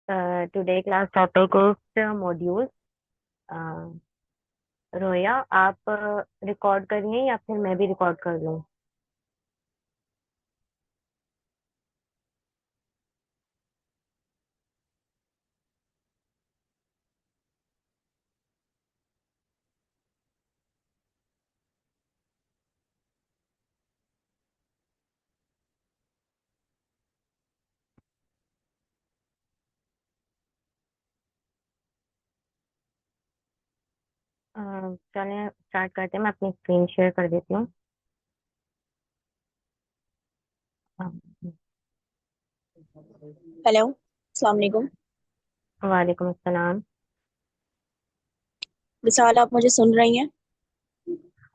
Today class topic is module. रोया, आप record करिए या फिर मैं भी रिकॉर्ड कर लूँ? चलें स्टार्ट करते हैं। मैं अपनी स्क्रीन शेयर कर देती हूँ। हेलो, अस्सलाम वालेकुम। वालेकुम अस्सलाम। विशाल, आप मुझे सुन रही हैं?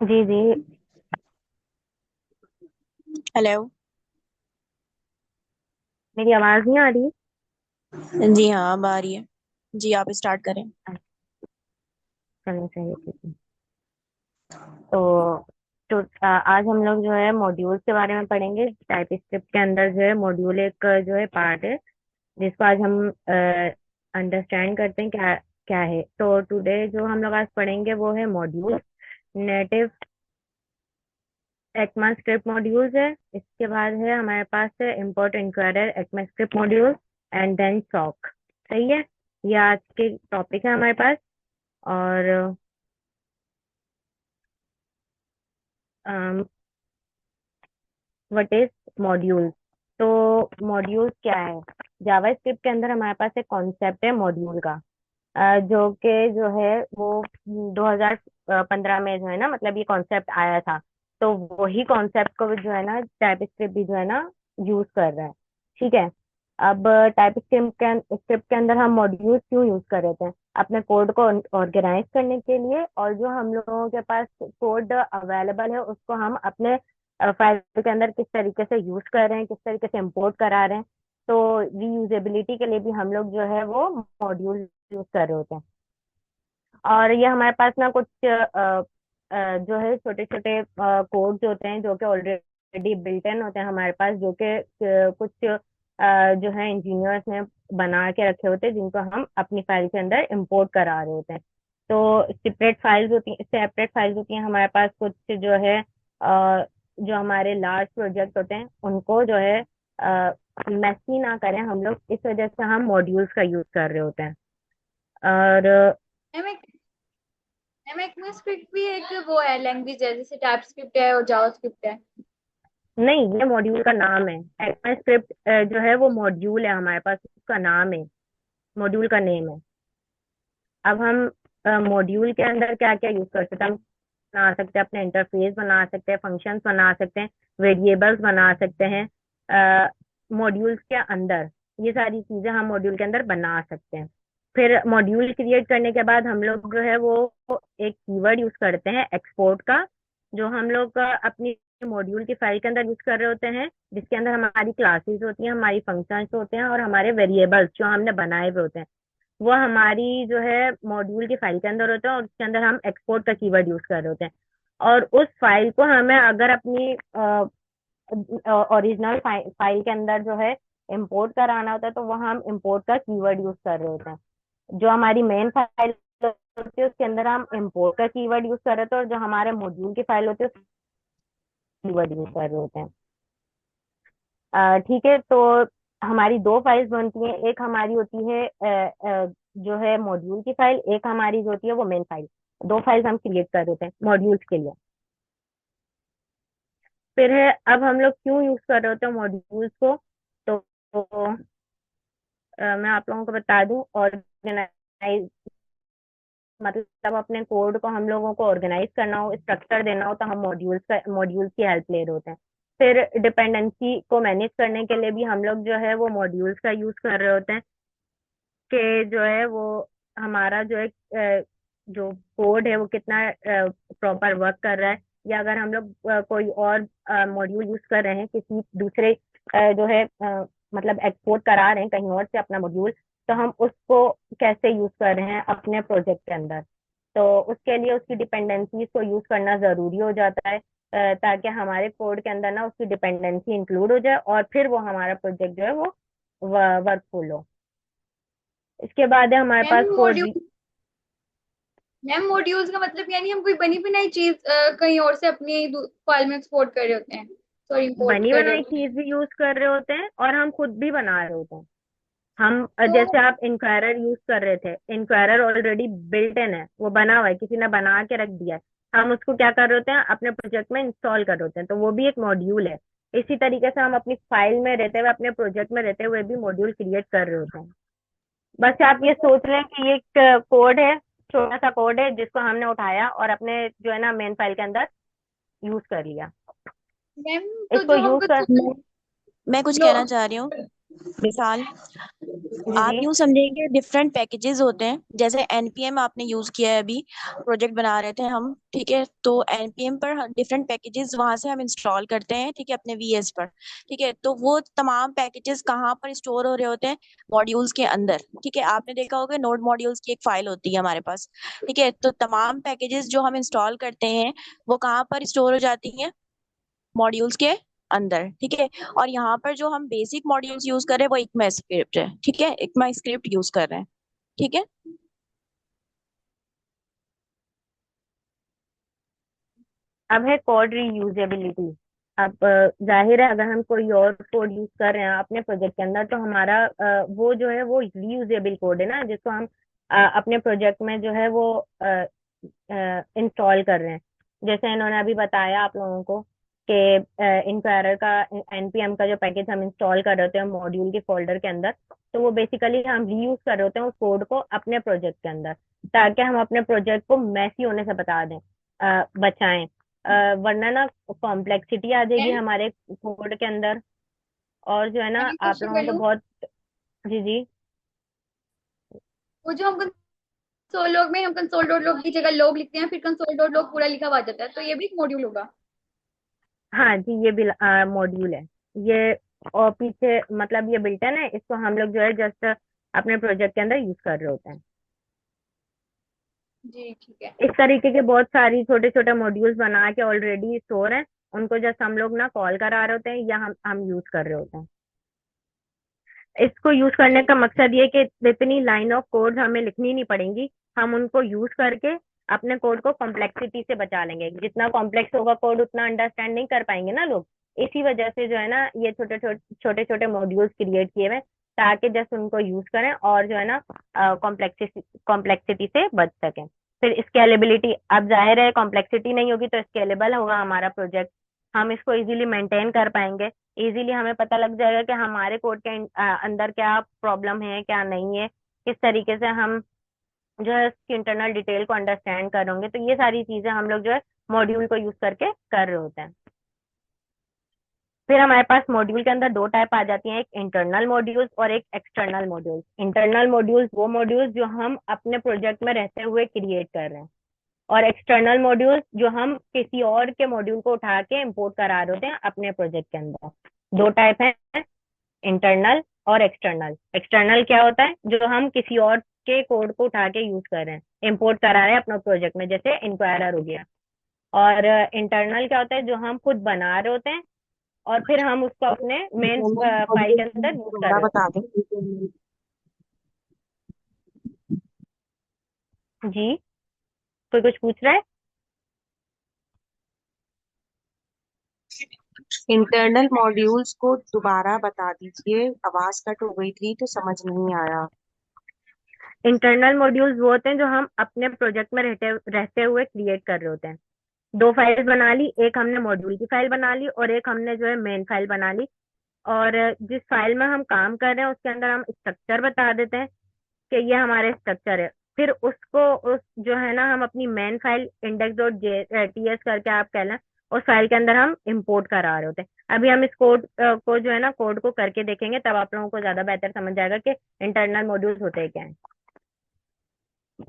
जी जी। हेलो। मेरी आवाज़ नहीं आ रही? जी हाँ, अब आ रही है। जी, आप स्टार्ट करें। चलें, सही है, ठीक है। तो, आज हम लोग जो है मॉड्यूल्स के बारे में पढ़ेंगे। टाइप स्क्रिप्ट के अंदर जो है मॉड्यूल एक जो है पार्ट है, जिसको आज हम अंडरस्टैंड करते हैं क्या क्या है। तो टुडे जो हम लोग आज पढ़ेंगे वो है मॉड्यूल। नेटिव ECMAScript मॉड्यूल्स है। इसके बाद है हमारे पास है import inquirer ECMAScript module and then सॉक। सही है, ये आज के टॉपिक है हमारे पास। और व्हाट इज मॉड्यूल? तो मॉड्यूल क्या है? जावा स्क्रिप्ट के अंदर हमारे पास एक कॉन्सेप्ट है मॉड्यूल का, जो कि जो है वो 2015 में जो है ना, मतलब ये कॉन्सेप्ट आया था। तो वही कॉन्सेप्ट को जो है ना टाइप स्क्रिप्ट भी जो है ना यूज कर रहा है। ठीक है। अब टाइप स्क्रिप्ट के अंदर हम मॉड्यूल्स क्यों यूज कर रहे थे? अपने कोड को ऑर्गेनाइज करने के लिए, और जो हम लोगों के पास कोड अवेलेबल है उसको हम अपने फाइल के अंदर किस तरीके से यूज कर रहे हैं, किस तरीके से इंपोर्ट करा रहे हैं। तो रीयूजेबिलिटी के लिए भी हम लोग जो है वो मॉड्यूल यूज कर रहे होते हैं। और ये हमारे पास ना कुछ जो है छोटे छोटे कोड्स होते हैं जो कि ऑलरेडी बिल्ट इन होते हैं हमारे पास, जो कि कुछ जो है इंजीनियर्स ने बना के रखे होते हैं, जिनको हम अपनी फाइल के अंदर इंपोर्ट करा रहे होते हैं। तो सेपरेट फाइल्स होती हैं हमारे पास कुछ, जो है जो हमारे लार्ज प्रोजेक्ट होते हैं उनको जो है मैसी ना करें हम लोग, इस वजह से हम मॉड्यूल्स का यूज कर रहे होते हैं। और एमएक एमएक्मास्क्रिप्ट भी एक वो है लैंग्वेज है, जैसे टाइप स्क्रिप्ट है और जावास्क्रिप्ट है। नहीं, ये मॉड्यूल का नाम है। ECMAScript जो है वो मॉड्यूल है हमारे पास, उसका नाम है, मॉड्यूल का नेम है। अब हम मॉड्यूल के अंदर क्या क्या यूज कर सकते हैं? हम बना सकते हैं, अपने इंटरफेस बना सकते हैं, फंक्शंस बना सकते हैं, वेरिएबल्स बना सकते हैं मॉड्यूल्स के अंदर। ये सारी चीजें हम मॉड्यूल के अंदर बना सकते हैं। फिर मॉड्यूल क्रिएट करने के बाद हम लोग जो है वो एक कीवर्ड यूज करते हैं एक्सपोर्ट का, जो हम लोग अपनी मॉड्यूल की फाइल के अंदर यूज कर रहे होते हैं, जिसके अंदर हमारी क्लासेस होती हैं, हमारी फंक्शंस होते हैं और हमारे वेरिएबल्स जो हमने बनाए हुए होते हैं, वो हमारी जो है मॉड्यूल की फाइल के अंदर होते हैं, और उसके अंदर हम एक्सपोर्ट का कीवर्ड यूज कर रहे होते हैं। और उस फाइल को हमें अगर अपनी ओरिजिनल फाइल के अंदर जो है इंपोर्ट कराना होता है, तो वह हम इंपोर्ट का कीवर्ड यूज कर रहे होते हैं। जो हमारी मेन फाइल होती है उसके अंदर हम इंपोर्ट का कीवर्ड यूज कर रहे होते हैं, और जो हमारे मॉड्यूल की फाइल होती है उसका कीवर्ड यूज कर रहे होते हैं। ठीक है। तो हमारी दो फाइल्स बनती हैं, एक हमारी होती है जो है मॉड्यूल की फाइल, एक हमारी जो होती है वो मेन फाइल। दो फाइल्स हम क्रिएट कर देते हैं मॉड्यूल्स के लिए। फिर है, अब हम लोग क्यों यूज कर रहे होते हैं मॉड्यूल्स को? तो मैं आप लोगों को बता दूं, ऑर्गेनाइज मतलब अपने कोड को हम लोगों को ऑर्गेनाइज करना हो, स्ट्रक्चर देना हो, तो हम मॉड्यूल्स की हेल्प ले रहे होते हैं। फिर डिपेंडेंसी को मैनेज करने के लिए भी हम लोग जो है वो मॉड्यूल्स का यूज कर रहे होते हैं, कि जो है वो हमारा जो है जो कोड है वो कितना प्रॉपर वर्क कर रहा है, या अगर हम लोग कोई और मॉड्यूल यूज कर रहे हैं किसी दूसरे जो है मतलब एक्सपोर्ट करा रहे हैं कहीं और से अपना मॉड्यूल, तो हम उसको कैसे यूज कर रहे हैं अपने प्रोजेक्ट के अंदर। तो उसके लिए उसकी डिपेंडेंसीज को यूज करना जरूरी हो जाता है, ताकि हमारे कोड के अंदर ना उसकी डिपेंडेंसी इंक्लूड हो जाए और फिर वो हमारा प्रोजेक्ट जो है वो वर्कफुल हो। इसके बाद है हमारे मैम पास कोड। मॉड्यूल मैम मॉड्यूल्स का मतलब यानी हम कोई बनी बनाई चीज कहीं और से अपनी फाइल में एक्सपोर्ट कर रहे होते हैं, सॉरी इंपोर्ट बनी कर रहे बनाई होते हैं। चीज भी यूज कर रहे होते हैं और हम खुद भी बना रहे होते हैं। हम तो जैसे आप इंक्वायरर यूज कर रहे थे, इंक्वायरर ऑलरेडी बिल्ट इन है, वो बना हुआ है, किसी ने बना के रख दिया है। हम उसको क्या कर रहे होते हैं, अपने प्रोजेक्ट में इंस्टॉल कर रहे होते हैं, तो वो भी एक मॉड्यूल है। इसी तरीके से हम अपनी फाइल में रहते हुए, अपने प्रोजेक्ट में रहते हुए भी मॉड्यूल क्रिएट कर रहे होते हैं। बस आप ये सोच लें कि ये एक कोड है, छोटा सा कोड है जिसको हमने उठाया और अपने जो है ना मेन फाइल के अंदर यूज कर लिया। मैम तो इसको जो हम यूज कर। कुछ मैं कुछ लो कहना चाह रही हूँ। मिसाल, जी आप जी। यूं समझेंगे डिफरेंट पैकेजेस होते हैं, जैसे एनपीएम आपने यूज किया है, अभी प्रोजेक्ट बना रहे थे हम, ठीक है, तो एनपीएम पर डिफरेंट पैकेजेस वहां से हम इंस्टॉल करते हैं, ठीक है, अपने वीएस पर। ठीक है, तो वो तमाम पैकेजेस कहाँ पर स्टोर हो रहे होते हैं? मॉड्यूल्स के अंदर। ठीक है, आपने देखा होगा नोड मॉड्यूल्स की एक फाइल होती है हमारे पास। ठीक है, तो तमाम पैकेजेस जो हम इंस्टॉल करते हैं वो कहाँ पर स्टोर हो जाती हैं? मॉड्यूल्स के अंदर। ठीक है, और यहाँ पर जो हम बेसिक मॉड्यूल्स यूज कर रहे हैं वो इक्मा स्क्रिप्ट है, ठीक है, इक्मा स्क्रिप्ट यूज कर रहे हैं। ठीक है। अब है कोड रीयूजेबिलिटी। अब जाहिर है अगर हम कोई और कोड यूज कर रहे हैं अपने प्रोजेक्ट के अंदर, तो हमारा वो जो है वो रीयूजेबल कोड है ना, जिसको हम अपने प्रोजेक्ट में जो है वो इंस्टॉल कर रहे हैं। जैसे इन्होंने अभी बताया आप लोगों को कि इंक्वायरर का, एनपीएम का जो पैकेज हम इंस्टॉल कर रहे होते हैं मॉड्यूल के फोल्डर के अंदर, तो वो बेसिकली हम रीयूज कर रहे होते हैं उस कोड को अपने प्रोजेक्ट के अंदर, ताकि हम अपने प्रोजेक्ट को मैसी होने से बता दें, बचाएं। वरना ना कॉम्प्लेक्सिटी आ जाएगी मैम हमारे कोड के अंदर। और जो है ना मैं आप क्वेश्चन लोगों कर को लूँ। बहुत। जी जी। वो जो हम कंसोल लॉग में हम कंसोल डॉट लॉग की जगह लॉग लिखते हैं, फिर कंसोल डॉट लॉग पूरा लिखा हुआ आ जाता है, तो ये भी एक मॉड्यूल होगा। हाँ जी, ये भी मॉड्यूल है ये। और पीछे मतलब ये बिल्टन है, इसको हम लोग जो है जस्ट अपने प्रोजेक्ट के अंदर यूज कर रहे होते हैं। जी ठीक है। इस तरीके के बहुत सारी छोटे छोटे मॉड्यूल्स बना के ऑलरेडी स्टोर हैं, उनको जस्ट हम लोग ना कॉल करा रहे होते हैं या हम यूज कर रहे होते हैं। इसको यूज करने जी का मकसद ये कि इतनी लाइन ऑफ कोड हमें लिखनी नहीं पड़ेंगी। हम उनको यूज करके अपने कोड को कॉम्प्लेक्सिटी से बचा लेंगे। जितना कॉम्प्लेक्स होगा कोड उतना अंडरस्टैंड नहीं कर पाएंगे ना लोग। इसी वजह से जो है ना ये छोटे छोटे छोटे छोटे मॉड्यूल्स क्रिएट किए हुए हैं, ताकि जस्ट उनको यूज करें और जो है ना कॉम्प्लेक्सिटी कॉम्प्लेक्सिटी से बच सकें। फिर स्केलेबिलिटी, अब जाहिर है कॉम्प्लेक्सिटी नहीं होगी तो स्केलेबल होगा हमारा प्रोजेक्ट। हम इसको इजीली मेंटेन कर पाएंगे। इजीली हमें पता लग जाएगा कि हमारे कोड के अंदर क्या प्रॉब्लम है क्या नहीं है, किस तरीके से हम जो है उसकी इंटरनल डिटेल को अंडरस्टैंड करेंगे। तो ये सारी चीजें हम लोग जो है मॉड्यूल को यूज करके कर रहे होते हैं। फिर हमारे पास मॉड्यूल के अंदर दो टाइप आ जाती हैं, एक इंटरनल मॉड्यूल्स और एक एक्सटर्नल मॉड्यूल्स। इंटरनल मॉड्यूल्स वो मॉड्यूल्स जो हम अपने प्रोजेक्ट में रहते हुए क्रिएट कर रहे हैं, और एक्सटर्नल मॉड्यूल्स जो हम किसी और के मॉड्यूल को उठा के इंपोर्ट करा रहे होते हैं अपने प्रोजेक्ट के अंदर। दो टाइप है, इंटरनल और एक्सटर्नल। एक्सटर्नल क्या होता है, जो हम किसी और के कोड को उठा के यूज कर रहे हैं, इंपोर्ट करा रहे हैं अपने प्रोजेक्ट में, जैसे इंक्वायरर हो गया। और इंटरनल क्या होता है, जो हम खुद बना रहे होते हैं और फिर हम उसको अपने मेन फाइल के अंदर यूज कर दोबारा रहे होते बता हैं। दें। जी, कोई कुछ पूछ रहा है? इंटरनल मॉड्यूल्स को दोबारा बता दीजिए, आवाज कट हो गई थी तो समझ नहीं आया। इंटरनल मॉड्यूल्स वो होते हैं जो हम अपने प्रोजेक्ट में रहते रहते हुए क्रिएट कर रहे होते हैं। दो फाइल बना ली, एक हमने मॉड्यूल की फाइल बना ली और एक हमने जो है मेन फाइल बना ली। और जिस फाइल में हम काम कर रहे हैं उसके अंदर हम स्ट्रक्चर बता देते हैं कि ये हमारे स्ट्रक्चर है। फिर उसको उस जो है ना हम अपनी main file index dot T S करके आप कह लें, उस फाइल के अंदर हम इंपोर्ट करा रहे होते हैं। अभी हम इस कोड को जो है ना कोड को करके देखेंगे, तब आप लोगों को ज्यादा बेहतर समझ जाएगा कि इंटरनल मॉड्यूल्स होते हैं क्या है।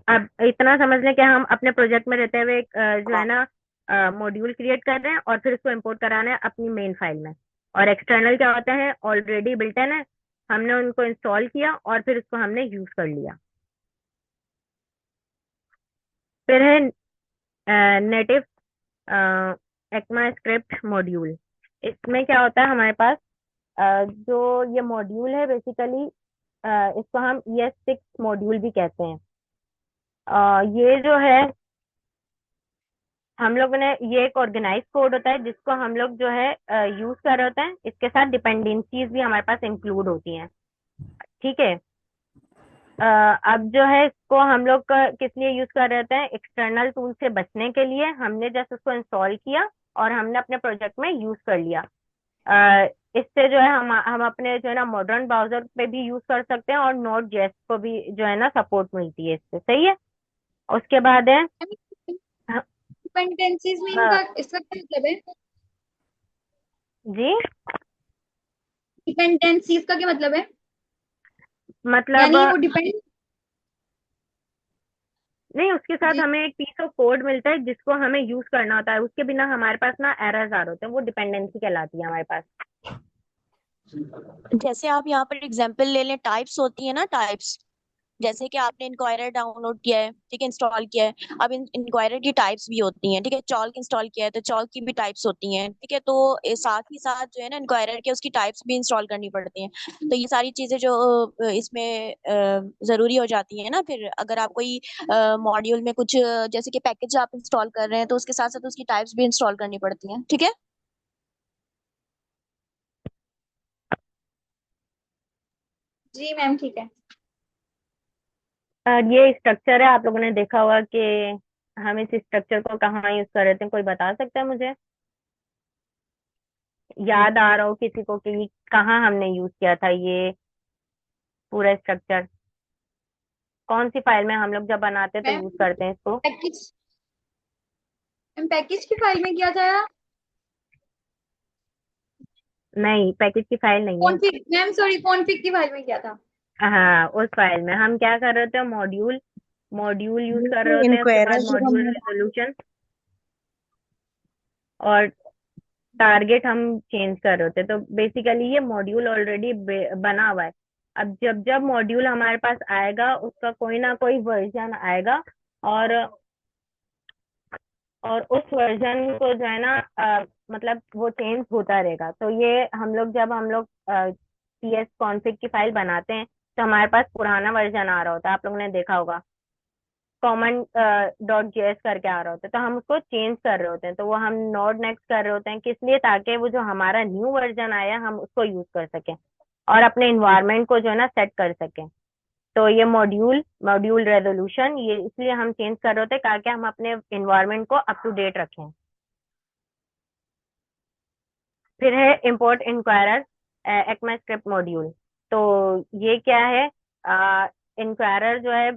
अब इतना समझ लें कि हम अपने प्रोजेक्ट में रहते हुए एक जो है ना मॉड्यूल क्रिएट कर रहे हैं और फिर उसको इंपोर्ट कराना है अपनी मेन फाइल में। और एक्सटर्नल क्या होता है, ऑलरेडी बिल्ट इन है, हमने उनको इंस्टॉल किया और फिर उसको हमने यूज कर लिया। फिर है नेटिव एक्मा स्क्रिप्ट मॉड्यूल। इसमें क्या होता है हमारे पास, जो ये मॉड्यूल है बेसिकली इसको हम ES6 मॉड्यूल भी कहते हैं। ये जो है हम लोग ने, ये एक ऑर्गेनाइज कोड होता है जिसको हम लोग जो है यूज कर रहे होते हैं। इसके साथ डिपेंडेंसीज भी हमारे पास इंक्लूड होती हैं। ठीक है। अब जो है इसको हम लोग किस लिए यूज कर रहे होते हैं? एक्सटर्नल टूल से बचने के लिए हमने जस्ट उसको इंस्टॉल किया और हमने अपने प्रोजेक्ट में यूज कर लिया। इससे जो है हम अपने जो है ना मॉडर्न ब्राउजर पे भी यूज कर सकते हैं और नोड जेएस को भी जो है ना सपोर्ट मिलती है इससे। सही है। उसके बाद है हाँ, डिपेंडेंसीज में हाँ, इनका इसका क्या मतलब है? जी, डिपेंडेंसीज का क्या मतलब है? मतलब यानी वो डिपेंड। नहीं, उसके साथ जी। हमें एक पीस ऑफ कोड मिलता है जिसको हमें यूज करना होता है। उसके बिना हमारे पास ना एरर्स आ रहे होते हैं, वो डिपेंडेंसी कहलाती है हमारे पास। जैसे आप यहाँ पर एग्जांपल ले लें, टाइप्स होती है ना, टाइप्स। जैसे कि आपने इंक्वायरर डाउनलोड किया है, ठीक है, इंस्टॉल किया है। अब इंक्वायरर की टाइप्स भी होती हैं, ठीक है। चॉल्क इंस्टॉल किया है तो चॉल्क की भी टाइप्स होती हैं, ठीक है। तो साथ ही साथ जो है ना इंक्वायरर के उसकी टाइप्स भी इंस्टॉल करनी पड़ती हैं। तो ये सारी चीजें जो इसमें जरूरी हो जाती है ना। फिर अगर आप कोई मॉड्यूल में कुछ जैसे कि पैकेज आप इंस्टॉल कर रहे हैं तो उसके साथ साथ उसकी टाइप्स भी इंस्टॉल करनी पड़ती हैं, ठीक है। जी मैम, ठीक है। ये स्ट्रक्चर है, आप लोगों ने देखा होगा कि हम इस स्ट्रक्चर को कहाँ यूज कर रहे थे। कोई बता सकता है मुझे? याद आ रहा हो किसी को कि कहाँ हमने यूज किया था ये पूरा स्ट्रक्चर? कौन सी फाइल में हम लोग जब बनाते हैं तो मैम यूज करते हैं इसको? पैकेज मैम पैकेज की फाइल में किया जाएगा। नहीं, पैकेज की फाइल नहीं है। कॉन्फ़िग मैम, सॉरी, कॉन्फ़िग की फाइल में किया था। हाँ, उस फाइल में हम क्या कर रहे होते हैं? मॉड्यूल मॉड्यूल यूज कर रहे होते हैं। उसके इंक्वायरर बाद जो मॉड्यूल हमने रेजोल्यूशन और टारगेट हम चेंज कर रहे होते हैं। तो बेसिकली ये मॉड्यूल ऑलरेडी बना हुआ है। अब जब जब मॉड्यूल हमारे पास आएगा उसका कोई ना कोई वर्जन आएगा और उस वर्जन को जो है ना मतलब वो चेंज होता रहेगा। तो ये हम लोग CS कॉन्फ़िग की फाइल बनाते हैं तो हमारे पास पुराना वर्जन आ रहा होता है। आप लोगों ने देखा होगा कॉमन .js करके आ रहा होता है, तो हम उसको चेंज कर रहे होते हैं। तो वो हम नोड नेक्स्ट कर रहे होते हैं, किस लिए? ताकि वो जो हमारा न्यू वर्जन आया हम उसको यूज कर सकें और अपने इन्वायरमेंट को जो है ना सेट कर सकें। तो ये मॉड्यूल मॉड्यूल रेजोल्यूशन ये इसलिए हम चेंज कर रहे होते हैं ताकि हम अपने इन्वायरमेंट को अप टू डेट रखें। फिर है इंपोर्ट इंक्वायरर ECMAScript मॉड्यूल। तो ये क्या है? इंक्वायरर जो है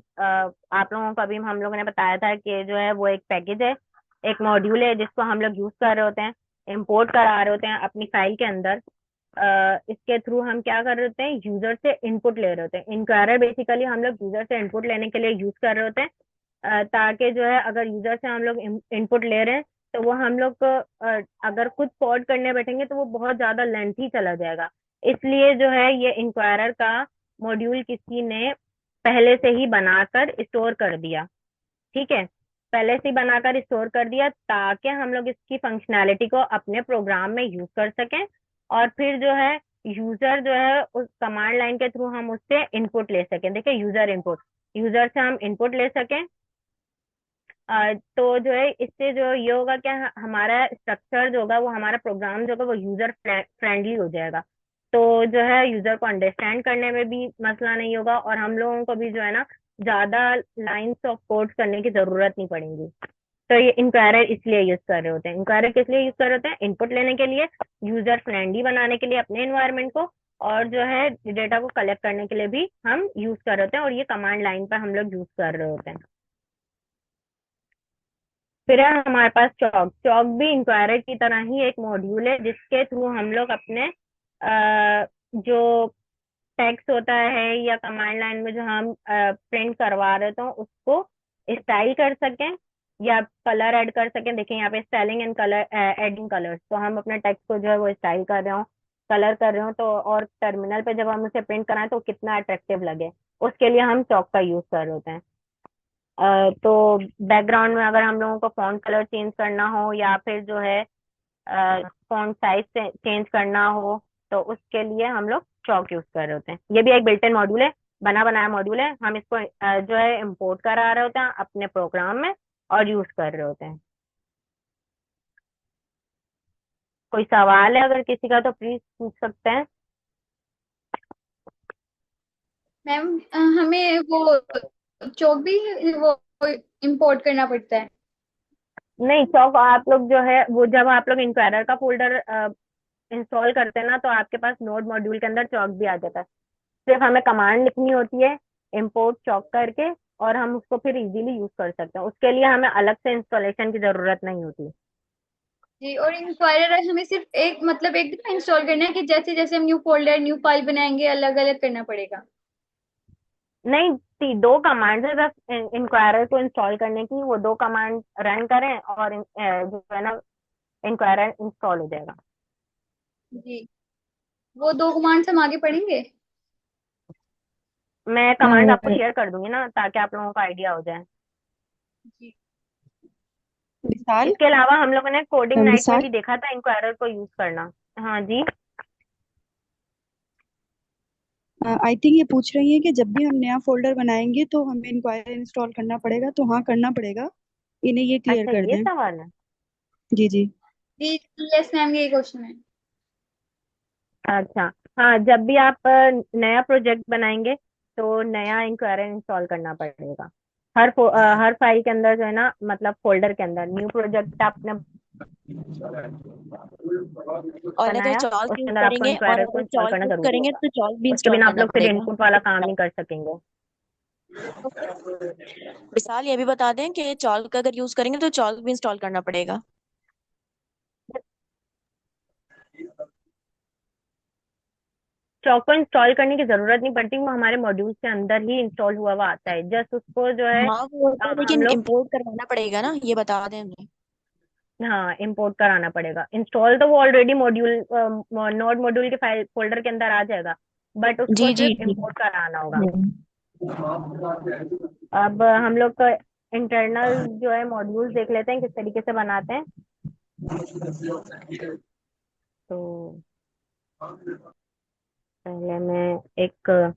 आप लोगों को अभी हम लोगों ने बताया था कि जो है वो एक पैकेज है, एक मॉड्यूल है जिसको हम लोग यूज कर रहे होते हैं, इंपोर्ट करा रहे होते हैं अपनी फाइल के अंदर। इसके थ्रू हम क्या कर रहे होते हैं? यूजर से इनपुट ले रहे होते हैं। इंक्वायरर बेसिकली हम लोग यूजर से इनपुट लेने के लिए यूज कर रहे होते हैं, ताकि जो है अगर यूजर से हम लोग इनपुट ले रहे हैं तो वो हम लोग को अगर खुद कोड करने बैठेंगे तो वो बहुत ज्यादा लेंथी चला जाएगा। इसलिए जो है ये इंक्वायरर का मॉड्यूल किसी ने पहले से ही बनाकर स्टोर कर दिया। ठीक है, पहले से ही बनाकर स्टोर कर दिया ताकि हम लोग इसकी फंक्शनैलिटी को अपने प्रोग्राम में यूज कर सकें। और फिर जो है यूजर जो है उस कमांड लाइन के थ्रू हम उससे इनपुट ले सकें। देखिए, यूजर इनपुट, यूजर से हम इनपुट ले सकें। तो जो है इससे जो ये होगा क्या, हमारा स्ट्रक्चर जो होगा वो, हमारा प्रोग्राम जो होगा वो यूजर फ्रेंडली हो जाएगा। तो जो है यूजर को अंडरस्टैंड करने में भी मसला नहीं होगा और हम लोगों को भी जो है ना ज्यादा लाइंस ऑफ कोड करने की जरूरत नहीं पड़ेगी। तो ये इंक्वायरर इसलिए यूज कर रहे होते हैं। इंक्वायरर किस लिए यूज कर रहे होते हैं? इनपुट लेने के लिए, यूजर फ्रेंडली बनाने के लिए अपने एनवायरनमेंट को, और जो है डेटा को कलेक्ट करने के लिए भी हम यूज कर रहे होते हैं। और ये कमांड लाइन पर हम लोग यूज कर रहे होते हैं। फिर है हमारे पास चॉक। चॉक भी इंक्वायरर की तरह ही एक मॉड्यूल है जिसके थ्रू हम लोग अपने जो टेक्स्ट होता है या कमांड लाइन में जो हम प्रिंट करवा रहे थे उसको स्टाइल कर सकें या कलर ऐड कर सकें। देखिए यहाँ पे styling and colour, adding colours. तो हम अपने टेक्स्ट को जो है वो स्टाइल कर रहे हो, कलर कर रहे हो, तो और टर्मिनल पे जब हम उसे प्रिंट कराएं तो कितना अट्रैक्टिव लगे, उसके लिए हम चॉक का यूज कर रहे होते हैं। तो बैकग्राउंड में अगर हम लोगों को फॉन्ट कलर चेंज करना हो या फिर जो है फॉन्ट साइज चेंज करना हो तो उसके लिए हम लोग चौक यूज कर रहे होते हैं। ये भी एक बिल्ट इन मॉड्यूल है, बना बनाया मॉड्यूल है। हम इसको जो है इम्पोर्ट करा रहे होते हैं अपने प्रोग्राम में और यूज कर रहे होते हैं। कोई सवाल है अगर किसी का तो प्लीज पूछ सकते हैं। मैम हमें वो चौक भी वो इंपोर्ट करना पड़ता है? नहीं, चौक आप लोग जो है वो जब आप लोग इंक्वायरर का फोल्डर इंस्टॉल करते हैं ना, तो आपके पास नोड मॉड्यूल के अंदर चौक भी आ जाता है। सिर्फ हमें कमांड लिखनी होती है इम्पोर्ट चौक करके, और हम उसको फिर इजीली यूज कर सकते हैं। उसके लिए हमें अलग से इंस्टॉलेशन की जरूरत नहीं होती। जी, और इंक्वायरर हमें सिर्फ एक मतलब एक दफा इंस्टॉल करना है कि जैसे जैसे हम न्यू फोल्डर न्यू फाइल बनाएंगे अलग अलग करना पड़ेगा? नहीं, दो कमांड है बस इंक्वायरर को इंस्टॉल करने की। वो दो कमांड रन करें और जो है ना इंक्वायरर इंस्टॉल हो जाएगा। जी, वो दो कमांड्स हम आगे पढ़ेंगे। मैं कमांड आपको शेयर कर दूंगी ना, ताकि आप लोगों को आइडिया हो जाए। जी। विशाल। इसके अलावा हम लोगों ने कोडिंग नाइट में विशाल। भी देखा था इंक्वायरर को यूज करना। हाँ जी। आई थिंक ये पूछ रही है कि जब भी हम नया फोल्डर बनाएंगे तो हमें इंक्वायरर इंस्टॉल करना पड़ेगा, तो हाँ करना पड़ेगा। इन्हें ये क्लियर अच्छा, कर ये दें। सवाल है। जी जी। जी, यस मैम, यही क्वेश्चन है। अच्छा, हाँ, जब भी आप नया प्रोजेक्ट बनाएंगे तो नया इंक्वायरर इंस्टॉल करना पड़ेगा। हर फाइल के अंदर जो है ना, मतलब फोल्डर के अंदर न्यू प्रोजेक्ट आपने और अगर बनाया, चॉल्स उसके यूज अंदर आपको करेंगे और इंक्वायरर को अगर इंस्टॉल चॉल्स करना यूज जरूरी करेंगे होगा। तो चॉल्स भी उसके इंस्टॉल बिना आप करना लोग फिर पड़ेगा। इनपुट वाला काम नहीं कर सकेंगे। विशाल ये भी बता दें कि चॉल का अगर यूज करेंगे तो चॉल भी इंस्टॉल करना पड़ेगा। चौक को इंस्टॉल करने की जरूरत नहीं पड़ती, वो हमारे मॉड्यूल्स के अंदर ही इंस्टॉल हुआ हुआ आता है। जस्ट उसको जो है हाँ वो होता है, हम लेकिन लोग, इम्पोर्ट करवाना पड़ेगा ना, ये बता दें हमें। हाँ, इंपोर्ट कराना पड़ेगा। इंस्टॉल तो वो ऑलरेडी मॉड्यूल नोड मॉड्यूल के फाइल फोल्डर के अंदर आ जाएगा, बट उसको जी जी सिर्फ जी। इंपोर्ट कराना होगा। हम्म। अब हम लोग का इंटरनल जो है मॉड्यूल्स देख लेते हैं किस तरीके से बनाते हैं। तो पहले मैं एक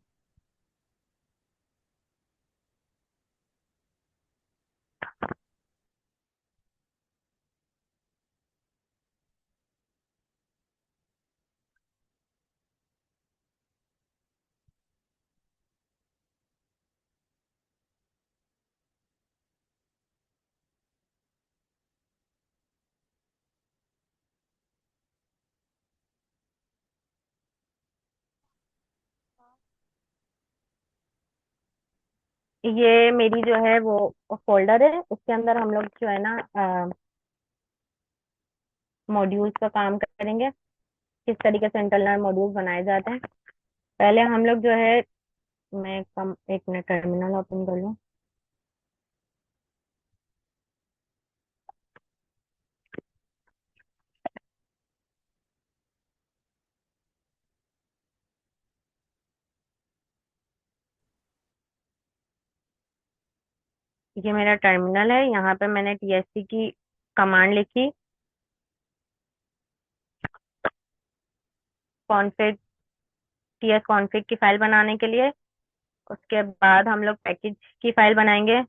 ये मेरी जो है वो फोल्डर है, उसके अंदर हम लोग जो है ना मॉड्यूल्स का काम करेंगे, किस तरीके से इंटरनल मॉड्यूल्स बनाए जाते हैं। पहले हम लोग जो है, मैं कम एक मिनट टर्मिनल ओपन कर लूँ। ये मेरा टर्मिनल है, यहाँ पे मैंने टीएससी की कमांड लिखी, कॉन्फ़िग टीएस कॉन्फ़िग की फाइल बनाने के लिए। उसके बाद हम लोग पैकेज की फाइल बनाएंगे।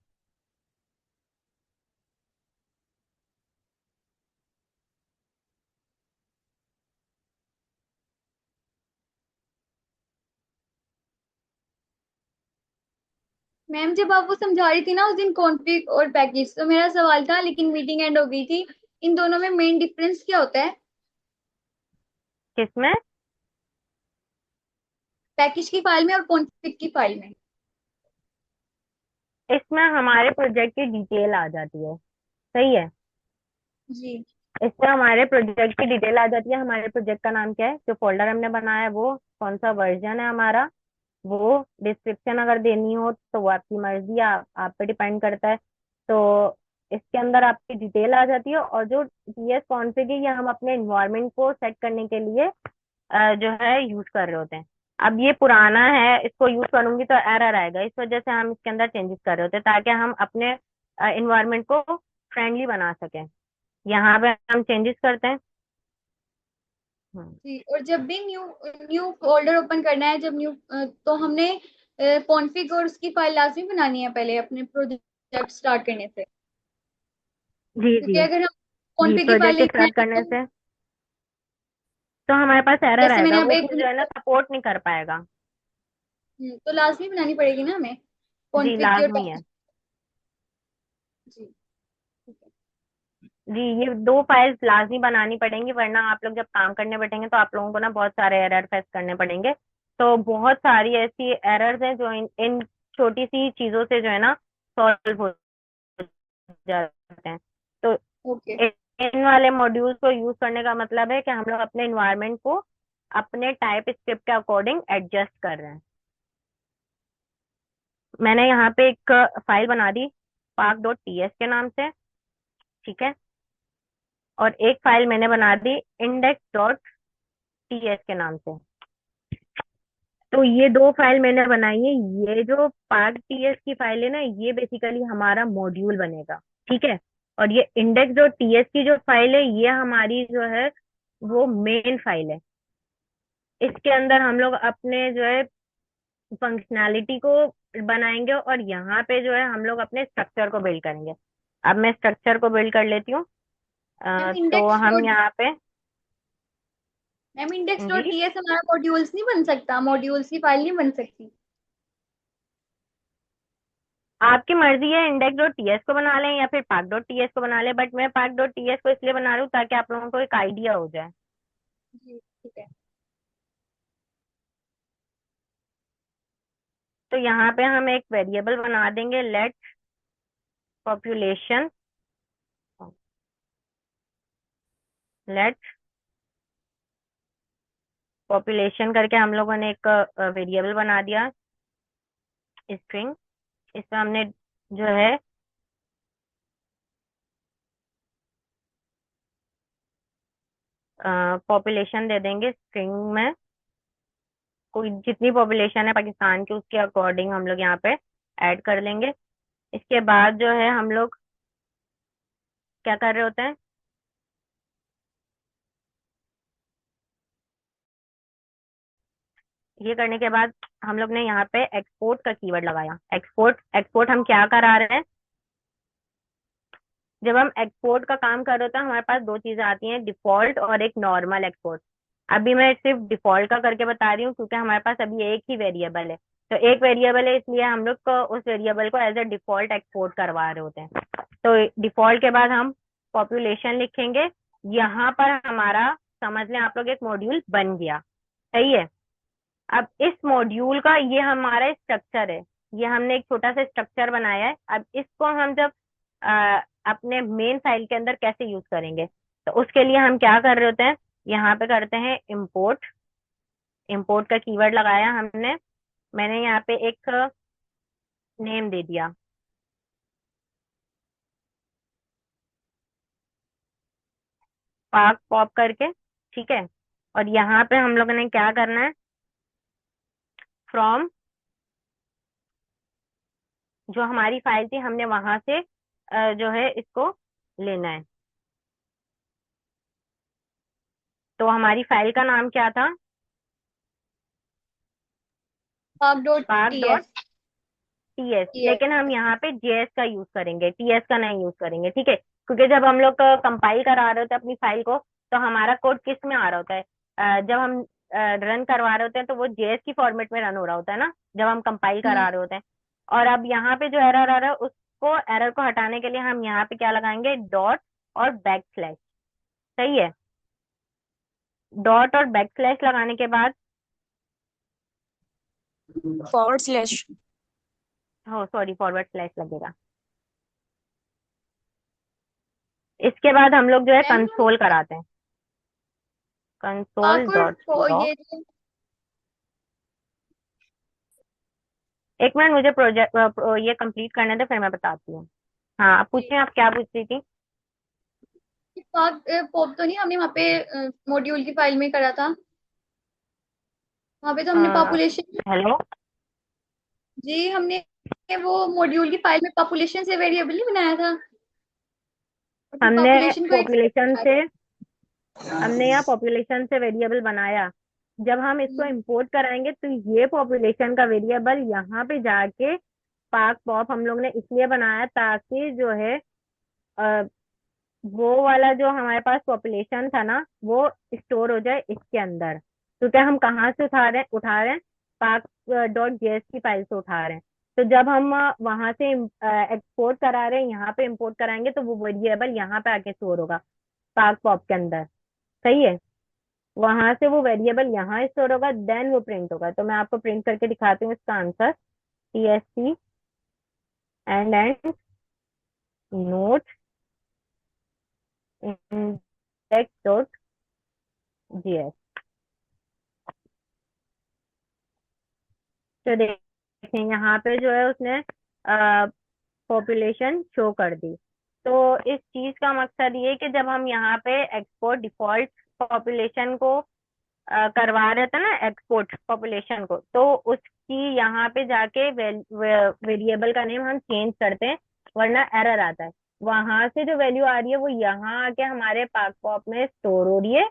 मैम जब आप वो समझा रही थी ना उस दिन कॉन्फ़िग और पैकेज, तो मेरा सवाल था, लेकिन मीटिंग एंड हो गई थी। इन दोनों में मेन डिफरेंस क्या होता है? किसमें? पैकेज की फाइल में और कॉन्फ़िग की फाइल में? इसमें हमारे प्रोजेक्ट की डिटेल आ जाती है। सही है। जी। इसमें हमारे प्रोजेक्ट की डिटेल आ जाती है, हमारे प्रोजेक्ट का नाम क्या है, जो फोल्डर हमने बनाया है वो कौन सा वर्जन है हमारा, वो डिस्क्रिप्शन अगर देनी हो तो वो आपकी मर्जी है, आप पे डिपेंड करता है। तो इसके अंदर आपकी डिटेल आ जाती है। और जो टीएस कॉन्फ़िग है, ये हम अपने इन्वायरमेंट को सेट करने के लिए जो है यूज कर रहे होते हैं। अब ये पुराना है, इसको यूज करूंगी तो एरर आएगा, इस वजह से हम इसके अंदर चेंजेस कर रहे होते हैं, ताकि हम अपने इन्वायरमेंट को फ्रेंडली बना सकें। यहाँ पे हम चेंजेस करते हैं। हम्म। जी, और जब भी न्यू न्यू फोल्डर ओपन करना है, जब न्यू तो हमने कॉन्फ़िग और उसकी फाइल लाजमी बनानी है पहले अपने प्रोजेक्ट स्टार्ट करने से, जी क्योंकि जी अगर हम जी, कॉन्फ़िग की फाइल प्रोजेक्ट लिख रहे स्टार्ट हैं करने तो से तो हमारे पास एरर जैसे मैंने आएगा, अब वो एक फिर जो है ना सपोर्ट नहीं कर पाएगा। तो लाजमी बनानी पड़ेगी ना हमें जी कॉन्फ़िग की और लाजमी है। पैकेज। जी, ठीक है। जी, ये दो फाइल्स लाजमी बनानी पड़ेंगी, वरना आप लोग जब काम करने बैठेंगे तो आप लोगों को ना बहुत सारे एरर फेस करने पड़ेंगे। तो बहुत सारी ऐसी एरर्स हैं जो इन छोटी सी चीजों से जो है ना सॉल्व हो जाते हैं। तो ओके। इन वाले मॉड्यूल्स को यूज करने का मतलब है कि हम लोग अपने इन्वायरमेंट को अपने टाइप स्क्रिप्ट के अकॉर्डिंग एडजस्ट कर रहे हैं। मैंने यहाँ पे एक फाइल बना दी park.ts के नाम से, ठीक है। और एक फाइल मैंने बना दी index.ts के नाम से। तो ये दो फाइल मैंने बनाई है। ये जो park.ts की फाइल है ना, ये बेसिकली हमारा मॉड्यूल बनेगा, ठीक है। और ये index.ts की जो फाइल है, ये हमारी जो है वो मेन फाइल है। इसके अंदर हम लोग अपने जो है फंक्शनैलिटी को बनाएंगे, और यहाँ पे जो है हम लोग अपने स्ट्रक्चर को बिल्ड करेंगे। अब मैं स्ट्रक्चर को बिल्ड कर लेती हूँ। मैम तो इंडेक्स हम डॉट यहाँ पे मैम इंडेक्स डॉट जी, टीएस हमारा मॉड्यूल्स नहीं बन सकता, मॉड्यूल्स की फाइल नहीं बन सकती। आपकी मर्जी है इंडेक्स डॉट टीएस को बना लें या फिर पार्क डॉट टीएस को बना लें, बट मैं पार्क डॉट टीएस को इसलिए बना रही हूँ ताकि आप लोगों को एक आइडिया हो जाए। जी, ठीक है। तो यहाँ पे हम एक वेरिएबल बना देंगे, लेट पॉपुलेशन, लेट पॉपुलेशन करके हम लोगों ने एक वेरिएबल बना दिया स्ट्रिंग। इसमें हमने जो है पॉपुलेशन दे देंगे स्ट्रिंग में। कोई जितनी पॉपुलेशन है पाकिस्तान की उसके अकॉर्डिंग हम लोग यहाँ पे ऐड कर लेंगे। इसके बाद जो है हम लोग क्या कर रहे होते हैं, ये करने के बाद हम लोग ने यहाँ पे एक्सपोर्ट का कीवर्ड लगाया। एक्सपोर्ट एक्सपोर्ट हम क्या करा रहे हैं, जब हम एक्सपोर्ट का काम कर रहे होते हैं हमारे पास दो चीजें आती हैं, डिफॉल्ट और एक नॉर्मल एक्सपोर्ट। अभी मैं सिर्फ डिफॉल्ट का करके बता रही हूँ क्योंकि हमारे पास अभी एक ही वेरिएबल है। तो एक वेरिएबल है इसलिए हम लोग को उस वेरिएबल को एज ए डिफॉल्ट एक्सपोर्ट करवा रहे होते हैं। तो डिफॉल्ट के बाद हम पॉपुलेशन लिखेंगे। यहाँ पर हमारा समझ लें आप लोग एक मॉड्यूल बन गया, सही है। अब इस मॉड्यूल का ये हमारा स्ट्रक्चर है, ये हमने एक छोटा सा स्ट्रक्चर बनाया है। अब इसको हम जब अपने मेन फाइल के अंदर कैसे यूज करेंगे, तो उसके लिए हम क्या कर रहे होते हैं, यहाँ पे करते हैं इंपोर्ट। इंपोर्ट का कीवर्ड लगाया हमने। मैंने यहाँ पे एक नेम दे दिया, पार्क पॉप करके, ठीक है। और यहाँ पे हम लोगों ने क्या करना है, फ्रॉम जो हमारी फाइल थी हमने वहां से जो है इसको लेना है। तो हमारी फाइल का नाम क्या था, park dot park dot TS. TS, TS. लेकिन हम यहाँ पे जेएस का यूज करेंगे, टीएस का नहीं यूज करेंगे, ठीक है। क्योंकि जब हम लोग कंपाइल करा रहे होते हैं अपनी फाइल को, तो हमारा कोड किस में आ रहा होता है, जब हम रन करवा रहे होते हैं तो वो जेएस की फॉर्मेट में रन हो रहा होता है ना, जब हम कंपाइल हम्म। करा रहे होते हैं। और अब यहाँ पे जो एरर आ रहा है उसको, एरर को हटाने के लिए हम यहाँ पे क्या लगाएंगे, डॉट और बैक स्लैश, सही है। डॉट और बैक स्लैश लगाने के बाद, फॉरवर्ड स्लैश। हो सॉरी, फॉरवर्ड स्लैश लगेगा। इसके बाद हम लोग जो है मैम हम कंसोल कराते हैं, कंसोल पार्क डॉट लॉग। ये जो एक मिनट, मुझे प्रोजेक्ट ये कंप्लीट करने दे फिर मैं बताती हूँ। हाँ, आप पूछें, आप क्या पूछ रही थी। पार्क पॉप तो नहीं हमने वहाँ पे मॉड्यूल की फाइल में करा था, वहाँ पे तो हमने पॉपुलेशन। हेलो, जी, हमने वो मॉड्यूल की फाइल में पॉपुलेशन से वेरिएबल नहीं बनाया था, और फिर हमने पॉपुलेशन को एक पॉपुलेशन बनाया से था। हमने यहाँ पॉपुलेशन से वेरिएबल बनाया, जब हम इसको इंपोर्ट कराएंगे तो ये पॉपुलेशन का वेरिएबल यहाँ पे जाके पाक पॉप हम लोग ने इसलिए बनाया ताकि जो है अ, वो वाला जो हमारे पास पॉपुलेशन था ना वो स्टोर हो जाए इसके अंदर। क्योंकि हम कहाँ से उठा रहे हैं, पाक डॉट जेएस की फाइल से उठा रहे हैं। तो जब हम वहां से एक्सपोर्ट करा रहे हैं यहाँ पे इंपोर्ट कराएंगे तो वो वेरिएबल यहाँ पे आके स्टोर होगा पाक पॉप के अंदर। सही है। वहां से वो वेरिएबल यहाँ स्टोर होगा, देन वो प्रिंट होगा। तो मैं आपको प्रिंट करके दिखाती हूँ इसका answer. TSC and note index dot GS. तो देखें यहाँ पे जो है उसने पॉपुलेशन शो कर दी। तो इस चीज का मकसद ये कि जब हम यहाँ पे एक्सपोर्ट डिफॉल्ट पॉपुलेशन को करवा रहे थे ना, एक्सपोर्ट पॉपुलेशन को, तो उसकी यहाँ पे जाके वेरिएबल का नेम हम चेंज करते हैं, वरना एरर आता है। वहां से जो वैल्यू आ रही है वो यहाँ आके हमारे पाक पॉप में स्टोर हो रही है,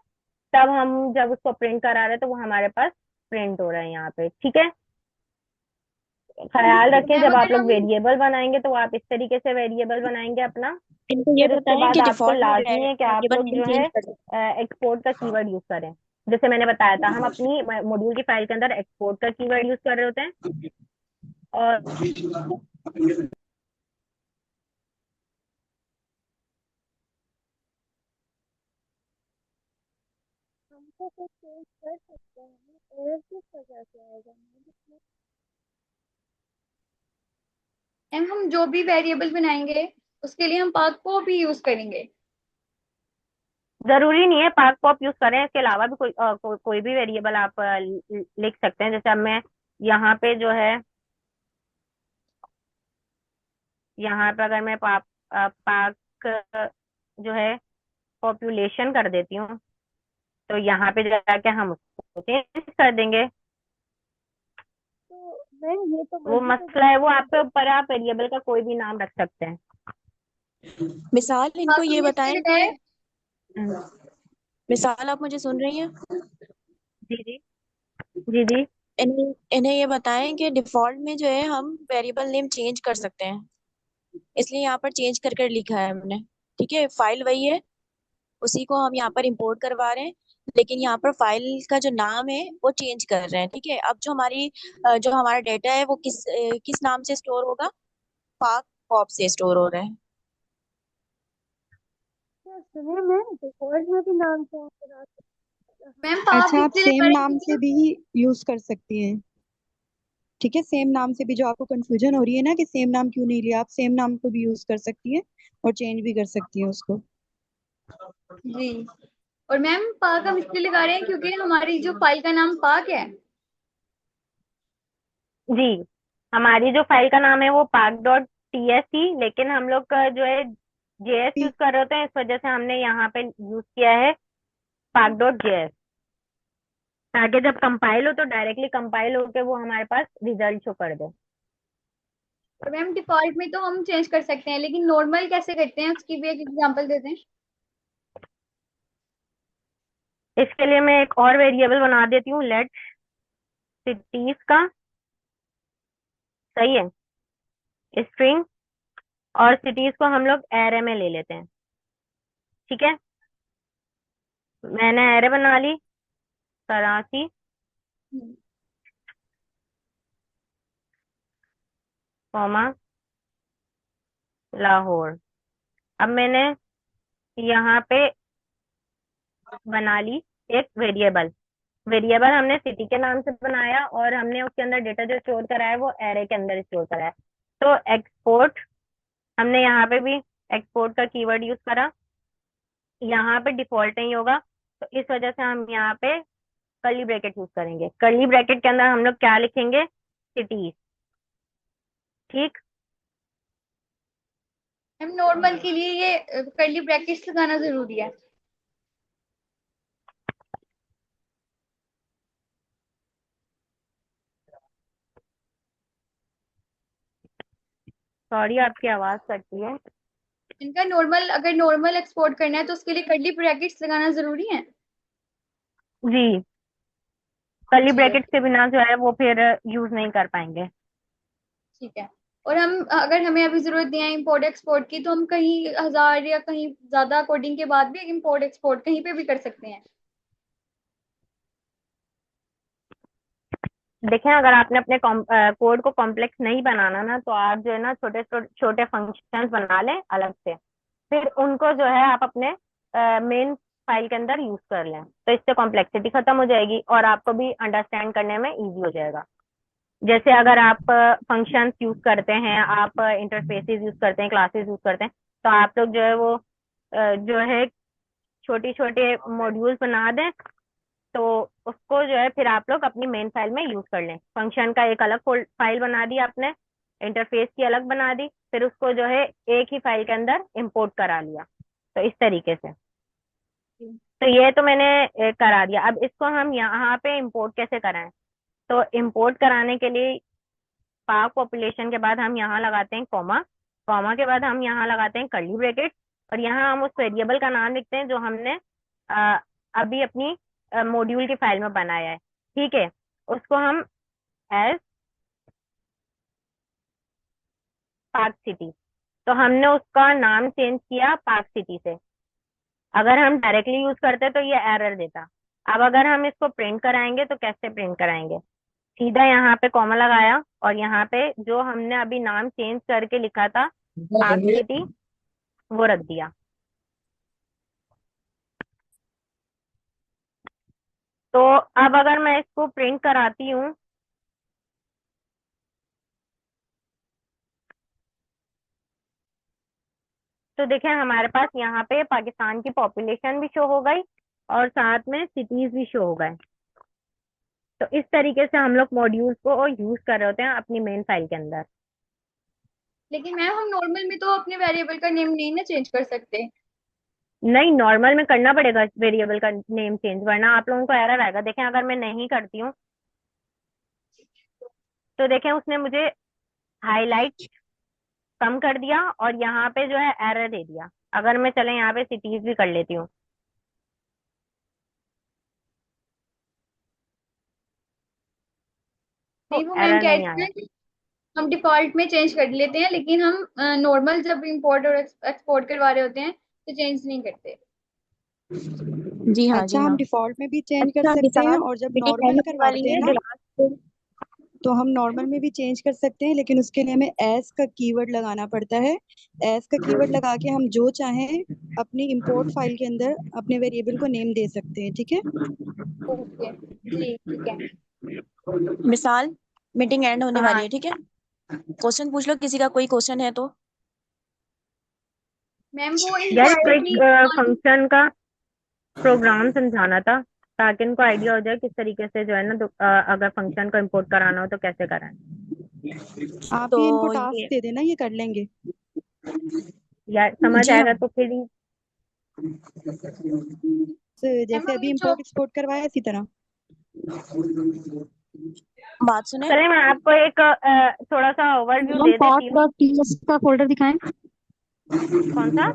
तब हम जब उसको प्रिंट करा रहे हैं तो वो हमारे पास प्रिंट हो रहा है यहाँ पे। ठीक है। ख्याल रखें मैम जब आप अगर लोग हम वेरिएबल बनाएंगे तो आप इस तरीके से वेरिएबल बनाएंगे अपना। इनको ये फिर उसके बताएं बाद कि आपको डिफॉल्ट में लाजमी है कि आप वेरिएबल लोग नेम जो है चेंज कर सकते एक्सपोर्ट का कीवर्ड यूज करें। जैसे मैंने बताया था, हम अपनी मॉड्यूल की फाइल के अंदर एक्सपोर्ट का कीवर्ड यूज कर रहे होते हैं। और हमको कुछ चेंज कर सकते हैं, एरर किस वजह से आएगा? मैम हम जो भी वेरिएबल बनाएंगे उसके लिए हम पाथ को भी यूज करेंगे। जरूरी नहीं है पाक पॉप यूज करें, इसके अलावा भी कोई भी वेरिएबल आप लिख सकते हैं। जैसे अब मैं यहाँ पे जो है, यहाँ पे अगर मैं पाक जो है पॉपुलेशन कर देती हूँ तो यहाँ पे जाके हम उसको चेंज कर देंगे। तो नहीं, ये तो हैं। वो मसला है, वो आपके ऊपर है, आप वेरिएबल का कोई भी नाम रख सकते हैं। मिसाल हाँ इनको तो ये हमने इसके बताएं लिए कि मिसाल आप मुझे सुन रही हैं। जी जी। जी जी। इन्हें इन्हें ये बताएं कि डिफॉल्ट में जो है हम वेरिएबल नेम चेंज कर सकते हैं, इसलिए यहाँ पर चेंज कर कर लिखा है हमने। ठीक है, फाइल वही है, उसी को हम यहाँ पर इंपोर्ट करवा रहे हैं, लेकिन यहाँ पर फाइल का जो नाम है वो चेंज कर रहे हैं। ठीक है, अब जो हमारा डेटा है वो किस नाम से स्टोर होगा? पाक पॉप से स्टोर हो रहा है। सुनिए, मैं डिफॉल्ट में भी नाम चेंज करा सकती मैम पाप अच्छा, आप इसलिए सेम करेंगे नाम क्योंकि से भी यूज कर सकती हैं। ठीक है, सेम नाम से भी, जो आपको कंफ्यूजन हो रही है ना कि सेम नाम क्यों नहीं लिया, आप सेम नाम को भी यूज कर सकती हैं और चेंज भी कर सकती हैं उसको। जी। और मैम पाक हम इसलिए लगा रहे हैं क्योंकि हमारी जो फाइल का नाम पाक है। जी। हमारी जो फाइल का नाम है वो पाक डॉट TSC, लेकिन हम लोग का जो है JS यूज कर रहे होते हैं, इस वजह से हमने यहाँ पे यूज किया है पाक डॉट JS, ताकि जब कंपाइल हो तो डायरेक्टली कंपाइल होके वो हमारे पास रिजल्ट शो कर दे। और मैम डिफॉल्ट में तो हम चेंज कर सकते हैं, लेकिन नॉर्मल कैसे करते हैं उसकी भी एक एग्जांपल देते हैं। इसके लिए मैं एक और वेरिएबल बना देती हूँ, लेट सिटीज का। सही है। स्ट्रिंग, और सिटीज को हम लोग एरे में ले लेते हैं। ठीक है। मैंने एरे बना ली, कराची, हम्म, कॉमा, लाहौर। अब मैंने यहाँ पे बना ली एक वेरिएबल। वेरिएबल हमने सिटी के नाम से बनाया और हमने उसके अंदर डेटा जो स्टोर करा है वो एरे के अंदर स्टोर करा है। तो एक्सपोर्ट, हमने यहाँ पे भी एक्सपोर्ट का कीवर्ड यूज करा। यहाँ पे डिफॉल्ट नहीं होगा, तो इस वजह से हम यहाँ पे कर्ली ब्रैकेट यूज करेंगे। कर्ली ब्रैकेट के अंदर हम लोग क्या लिखेंगे? सिटीज। ठीक। मैम नॉर्मल के लिए ये कर्ली ब्रैकेट्स लगाना जरूरी है। सॉरी, आपकी आवाज कटती है। इनका नॉर्मल, अगर नॉर्मल एक्सपोर्ट करना है तो उसके लिए कर्ली ब्रैकेट्स लगाना जरूरी है? जी, कर्ली जी ब्रैकेट ओके, के बिना जो है वो फिर यूज नहीं कर पाएंगे। ठीक है। और हम, अगर हमें अभी जरूरत नहीं है इम्पोर्ट एक्सपोर्ट की, तो हम कहीं 1000 या कहीं ज्यादा कोडिंग के बाद भी इम्पोर्ट एक्सपोर्ट कहीं पे भी कर सकते हैं? देखें, अगर आपने अपने कोड को कॉम्प्लेक्स नहीं बनाना ना, तो आप जो है ना छोटे छोटे फंक्शंस बना लें अलग से, फिर उनको जो है आप अपने मेन फाइल के अंदर यूज कर लें, तो इससे कॉम्प्लेक्सिटी खत्म हो जाएगी और आपको भी अंडरस्टैंड करने में इजी हो जाएगा। जैसे अगर आप फंक्शंस यूज करते हैं, आप इंटरफेसेस यूज करते हैं, क्लासेस यूज करते हैं, तो आप लोग जो है वो जो है छोटी छोटे मॉड्यूल्स बना दें, तो उसको जो है फिर आप लोग अपनी मेन फाइल में यूज कर लें। फंक्शन का एक अलग फाइल बना दी आपने, इंटरफेस की अलग बना दी, फिर उसको जो है एक ही फाइल के अंदर इंपोर्ट करा लिया, तो इस तरीके से। तो ये तो मैंने करा दिया। अब इसको हम यहाँ पे इंपोर्ट कैसे कराएं? तो इंपोर्ट कराने के लिए पाक पॉपुलेशन के बाद हम यहाँ लगाते हैं कॉमा, कॉमा के बाद हम यहाँ लगाते हैं कर्ली ब्रैकेट, और यहाँ हम उस वेरिएबल का नाम लिखते हैं जो हमने अ, अभी अपनी मॉड्यूल की फाइल में बनाया है। ठीक है, उसको हम एज पार्क सिटी, तो हमने उसका नाम चेंज किया पार्क सिटी से। अगर हम डायरेक्टली यूज करते तो ये एरर देता। अब अगर हम इसको प्रिंट कराएंगे तो कैसे प्रिंट कराएंगे? सीधा यहाँ पे कॉमा लगाया और यहाँ पे जो हमने अभी नाम चेंज करके लिखा था पार्क सिटी, वो रख दिया। तो अब अगर मैं इसको प्रिंट कराती हूँ, तो देखें हमारे पास यहाँ पे पाकिस्तान की पॉपुलेशन भी शो हो गई और साथ में सिटीज भी शो हो गए। तो इस तरीके से हम लोग मॉड्यूल्स को यूज कर रहे होते हैं अपनी मेन फाइल के अंदर। लेकिन मैम हम नॉर्मल में तो अपने वेरिएबल का नेम नहीं ना चेंज कर सकते। नहीं, नॉर्मल में करना पड़ेगा वेरिएबल का नेम चेंज, वरना आप लोगों को एरर आएगा। देखें अगर मैं नहीं करती हूँ, तो देखें उसने मुझे हाईलाइट कम कर दिया और यहाँ पे जो है एरर दे दिया। अगर मैं चले यहाँ पे सिटीज भी कर लेती हूँ, तो नहीं, वो मैम एरर कह नहीं रही थी आया। ना कि हम डिफॉल्ट में चेंज कर लेते हैं, लेकिन हम नॉर्मल जब इंपोर्ट और एक्सपोर्ट करवा रहे होते हैं तो चेंज नहीं करते। जी हाँ, अच्छा, जी हम हाँ। डिफॉल्ट में भी चेंज कर अच्छा सकते हैं विशाल, और जब मीटिंग एंड नॉर्मल होने वाली करवाते हैं है ना, लास्ट। तो हम नॉर्मल में भी चेंज कर सकते हैं, लेकिन उसके लिए हमें एस का कीवर्ड लगाना पड़ता है। एस का कीवर्ड लगा के हम जो चाहें अपनी इंपोर्ट फाइल के अंदर अपने वेरिएबल को नेम दे सकते हैं। ठीक है। ओके जी, ठीक है। विशाल, मीटिंग एंड होने वाली हाँ है, ठीक है। क्वेश्चन पूछ लो, किसी का कोई क्वेश्चन है तो। मैम वो यार, इसको इनडायरेक्टली, एक फंक्शन का प्रोग्राम समझाना था, ताकि इनको आइडिया हो जाए किस तरीके से जो है ना, तो अगर फंक्शन को इंपोर्ट कराना हो तो कैसे कराएं। आप तो भी इनको टास्क ये दे देना, ये कर लेंगे। यार समझ जी हाँ। आएगा तो फिर ही। तो मैम जैसे हम अभी जो, इंपोर्ट एक्सपोर्ट करवाया इसी तरह। बात सुने। चलिए मैं आपको एक थोड़ा सा ओवरव्यू मैम दे पार्ट देती हूँ। डॉट टीएस का फोल्डर दिखाएं। कौन सा?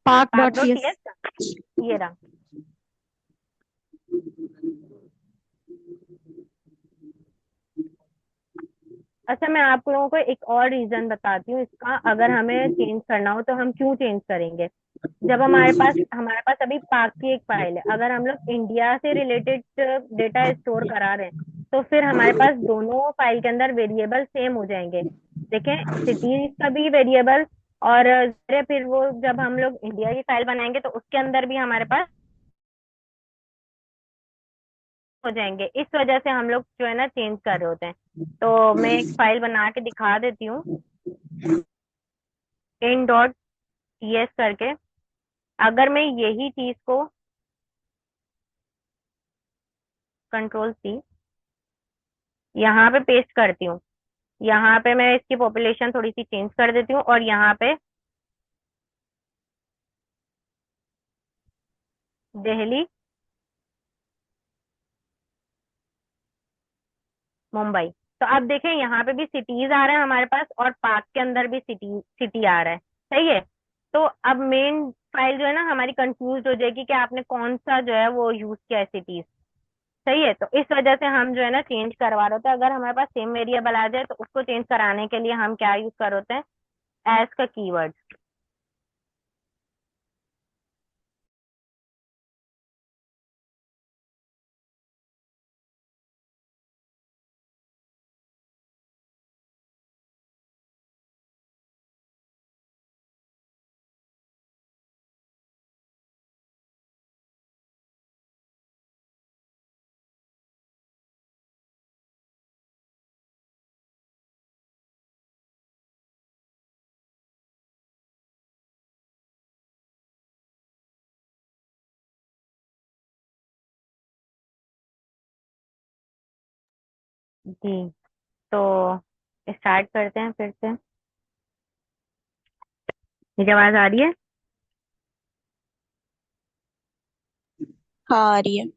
Part park dot dot T TS. S का, ये रहा। अच्छा, मैं आप लोगों को एक और रीजन बताती हूँ इसका, अगर हमें चेंज करना हो तो हम क्यों चेंज करेंगे। जब हमारे पास अभी पाक की एक फाइल है, अगर हम लोग इंडिया से रिलेटेड डेटा स्टोर करा रहे हैं, तो फिर हमारे पास दोनों फाइल के अंदर वेरिएबल सेम हो जाएंगे। देखें, सिटीज का भी वेरिएबल, और फिर वो जब हम लोग इंडिया की फाइल बनाएंगे तो उसके अंदर भी हमारे पास हो जाएंगे। इस वजह से हम लोग जो है ना चेंज कर रहे होते हैं। तो मैं एक फाइल बना के दिखा देती हूँ, इन डॉट टी एस करके। अगर मैं यही चीज को कंट्रोल सी यहाँ पे पेस्ट करती हूँ, यहाँ पे मैं इसकी पॉपुलेशन थोड़ी सी चेंज कर देती हूँ, और यहाँ पे दिल्ली, मुंबई, तो अब देखें यहाँ पे भी सिटीज आ रहे हैं हमारे पास, और पार्क के अंदर भी सिटी सिटी आ रहा है। सही है। तो अब मेन फाइल जो है ना हमारी कंफ्यूज हो जाएगी कि आपने कौन सा जो है वो यूज किया है सिटीज। सही है। तो इस वजह से हम जो है ना चेंज करवा रहे होते हैं। अगर हमारे पास सेम वेरिएबल आ जाए तो उसको चेंज कराने के लिए हम क्या यूज कर होते हैं, एज का कीवर्ड। जी। तो स्टार्ट करते हैं फिर से। मेरी आवाज आ रही है? हाँ आ रही है।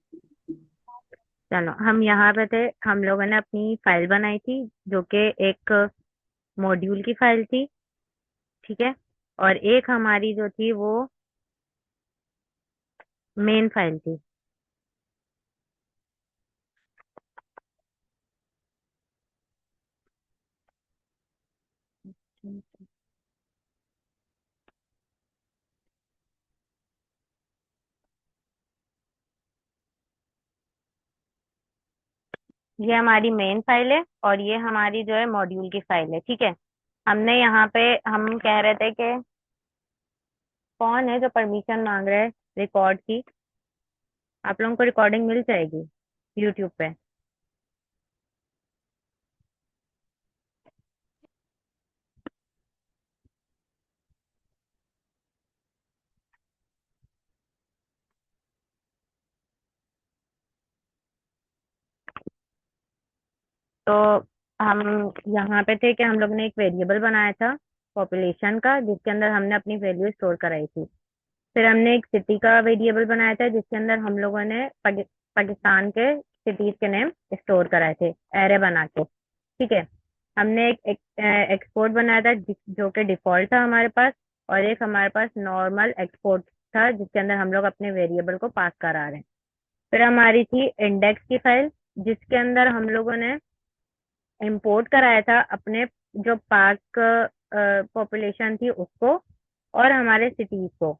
चलो, हम यहाँ पे थे, हम लोगों ने अपनी फाइल बनाई थी जो कि एक मॉड्यूल की फाइल थी। ठीक है। और एक हमारी जो थी वो मेन फाइल थी। ये हमारी मेन फाइल है और ये हमारी जो है मॉड्यूल की फाइल है। ठीक है। हमने यहाँ पे, हम कह रहे थे कि कौन है जो परमिशन मांग रहा है रिकॉर्ड की। आप लोगों को रिकॉर्डिंग मिल जाएगी यूट्यूब पे। तो हम यहाँ पे थे कि हम लोग ने एक वेरिएबल बनाया था पॉपुलेशन का, जिसके अंदर हमने अपनी वैल्यू स्टोर कराई थी। फिर हमने एक सिटी का वेरिएबल बनाया था जिसके अंदर हम लोगों ने पाकिस्तान के सिटीज के नेम स्टोर कराए थे एरे बना के। ठीक है। हमने एक एक्सपोर्ट बनाया था जो कि डिफॉल्ट था हमारे पास, और एक हमारे पास नॉर्मल एक्सपोर्ट था जिसके अंदर हम लोग अपने वेरिएबल को पास करा रहे हैं। फिर हमारी थी इंडेक्स की फाइल जिसके अंदर हम लोगों ने इंपोर्ट कराया था अपने जो पार्क पॉपुलेशन थी उसको और हमारे सिटीज को।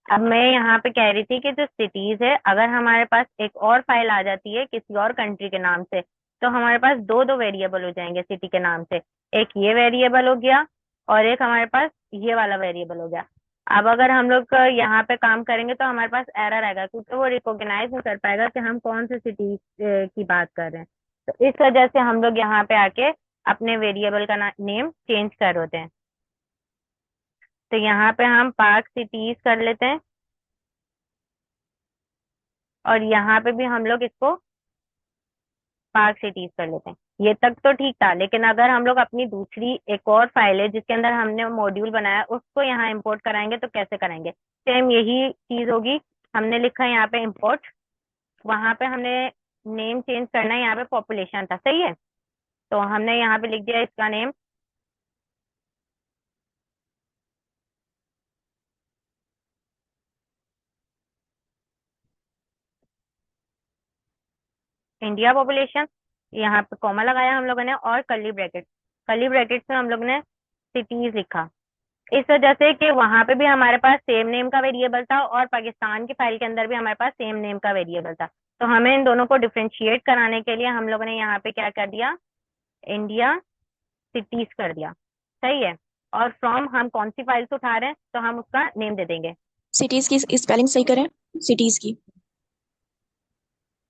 अब मैं यहाँ पे कह रही थी कि जो सिटीज है, अगर हमारे पास एक और फाइल आ जाती है किसी और कंट्री के नाम से, तो हमारे पास दो दो वेरिएबल हो जाएंगे सिटी के नाम से। एक ये वेरिएबल हो गया और एक हमारे पास ये वाला वेरिएबल हो गया। अब अगर हम लोग यहाँ पे काम करेंगे तो हमारे पास एरर आएगा क्योंकि वो रिकॉग्नाइज नहीं कर पाएगा कि हम कौन से सिटी की बात कर रहे हैं। तो इस वजह से हम लोग यहाँ पे आके अपने वेरिएबल का नेम चेंज कर होते हैं। तो यहाँ पे हम पार्क सिटीज कर लेते हैं और यहाँ पे भी हम लोग इसको पार्क सिटीज कर लेते हैं। ये तक तो ठीक था, लेकिन अगर हम लोग अपनी दूसरी एक और फाइल है जिसके अंदर हमने मॉड्यूल बनाया उसको यहाँ इंपोर्ट कराएंगे तो कैसे कराएंगे? सेम यही चीज होगी। हमने लिखा है यहाँ पे इंपोर्ट, वहां पे हमने नेम चेंज करना है, यहाँ पे पॉपुलेशन था। सही है। तो हमने यहाँ पे लिख दिया इसका नेम इंडिया पॉपुलेशन, यहाँ पे कॉमा लगाया हम लोगों ने और कर्ली ब्रैकेट में हम लोग ने सिटीज लिखा। इस वजह से कि वहां पे भी हमारे पास सेम नेम का वेरिएबल था और पाकिस्तान की फाइल के अंदर भी हमारे पास सेम नेम का वेरिएबल था। तो हमें इन दोनों को डिफ्रेंशिएट कराने के लिए हम लोगों ने यहाँ पे क्या कर दिया, इंडिया सिटीज कर दिया। सही है। और फ्रॉम हम कौन सी फाइल से उठा रहे हैं तो हम उसका नेम दे देंगे। सिटीज की स्पेलिंग सही करें, सिटीज की।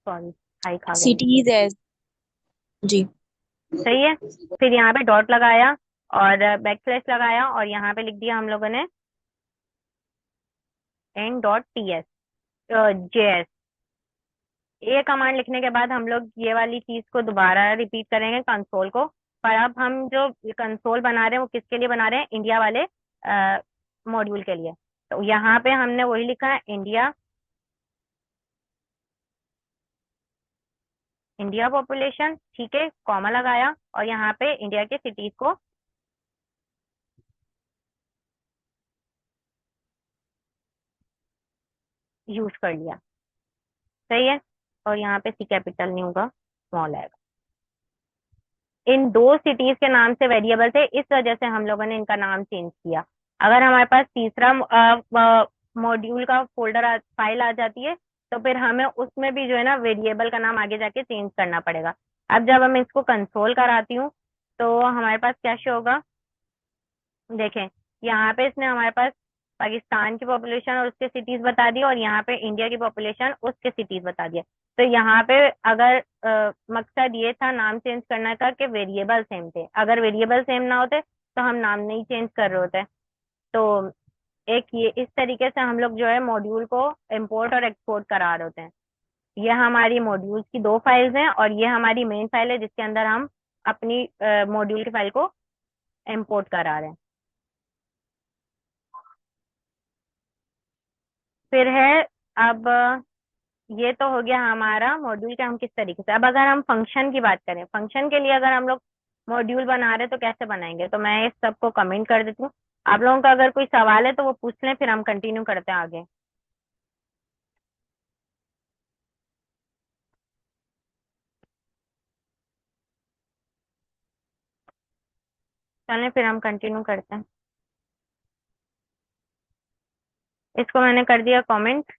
सॉरी, हाई खा गई। सिटीज एज, जी। सही है। फिर यहाँ पे डॉट लगाया और बैक स्लैश लगाया और यहाँ पे लिख दिया हम लोगों ने N dot T S J. ये कमांड लिखने के बाद हम लोग ये वाली चीज को दोबारा रिपीट करेंगे कंसोल को। पर अब हम जो कंसोल बना रहे हैं वो किसके लिए बना रहे हैं, इंडिया वाले मॉड्यूल के लिए। तो यहाँ पे हमने वही लिखा है, इंडिया इंडिया पॉपुलेशन, ठीक है, कॉमा लगाया और यहाँ पे इंडिया के सिटीज को यूज कर लिया, सही है। और यहाँ पे सी कैपिटल नहीं होगा, स्मॉल आएगा। इन दो सिटीज के नाम से वेरिएबल थे, इस वजह से हम लोगों ने इनका नाम चेंज किया। अगर हमारे पास तीसरा मॉड्यूल का फोल्डर फाइल आ जाती है तो फिर हमें उसमें भी जो है ना वेरिएबल का नाम आगे जाके चेंज करना पड़ेगा। अब जब हम इसको कंसोल कराती हूँ तो हमारे पास क्या शो होगा, देखें यहाँ पे इसने हमारे पास पाकिस्तान की पॉपुलेशन और उसके सिटीज बता दी और यहाँ पे इंडिया की पॉपुलेशन उसके सिटीज बता दिया। तो यहाँ पे अगर मकसद ये था नाम चेंज करने का कि वेरिएबल सेम थे, अगर वेरिएबल सेम ना होते तो हम नाम नहीं चेंज कर रहे होते। तो एक ये इस तरीके से हम लोग जो है मॉड्यूल को इम्पोर्ट और एक्सपोर्ट करा रहे होते हैं। ये हमारी मॉड्यूल्स की दो फाइल्स हैं और ये हमारी मेन फाइल है जिसके अंदर हम अपनी मॉड्यूल की फाइल को इम्पोर्ट करा रहे हैं। फिर है, अब ये तो हो गया हमारा मॉड्यूल के हम किस तरीके से। अब अगर हम फंक्शन की बात करें, फंक्शन के लिए अगर हम लोग मॉड्यूल बना रहे हैं तो कैसे बनाएंगे, तो मैं इस सबको कमेंट कर देती हूँ। आप लोगों का अगर कोई सवाल है तो वो पूछ लें, फिर हम कंटिन्यू करते हैं आगे। चलें फिर हम कंटिन्यू करते हैं। इसको मैंने कर दिया कमेंट।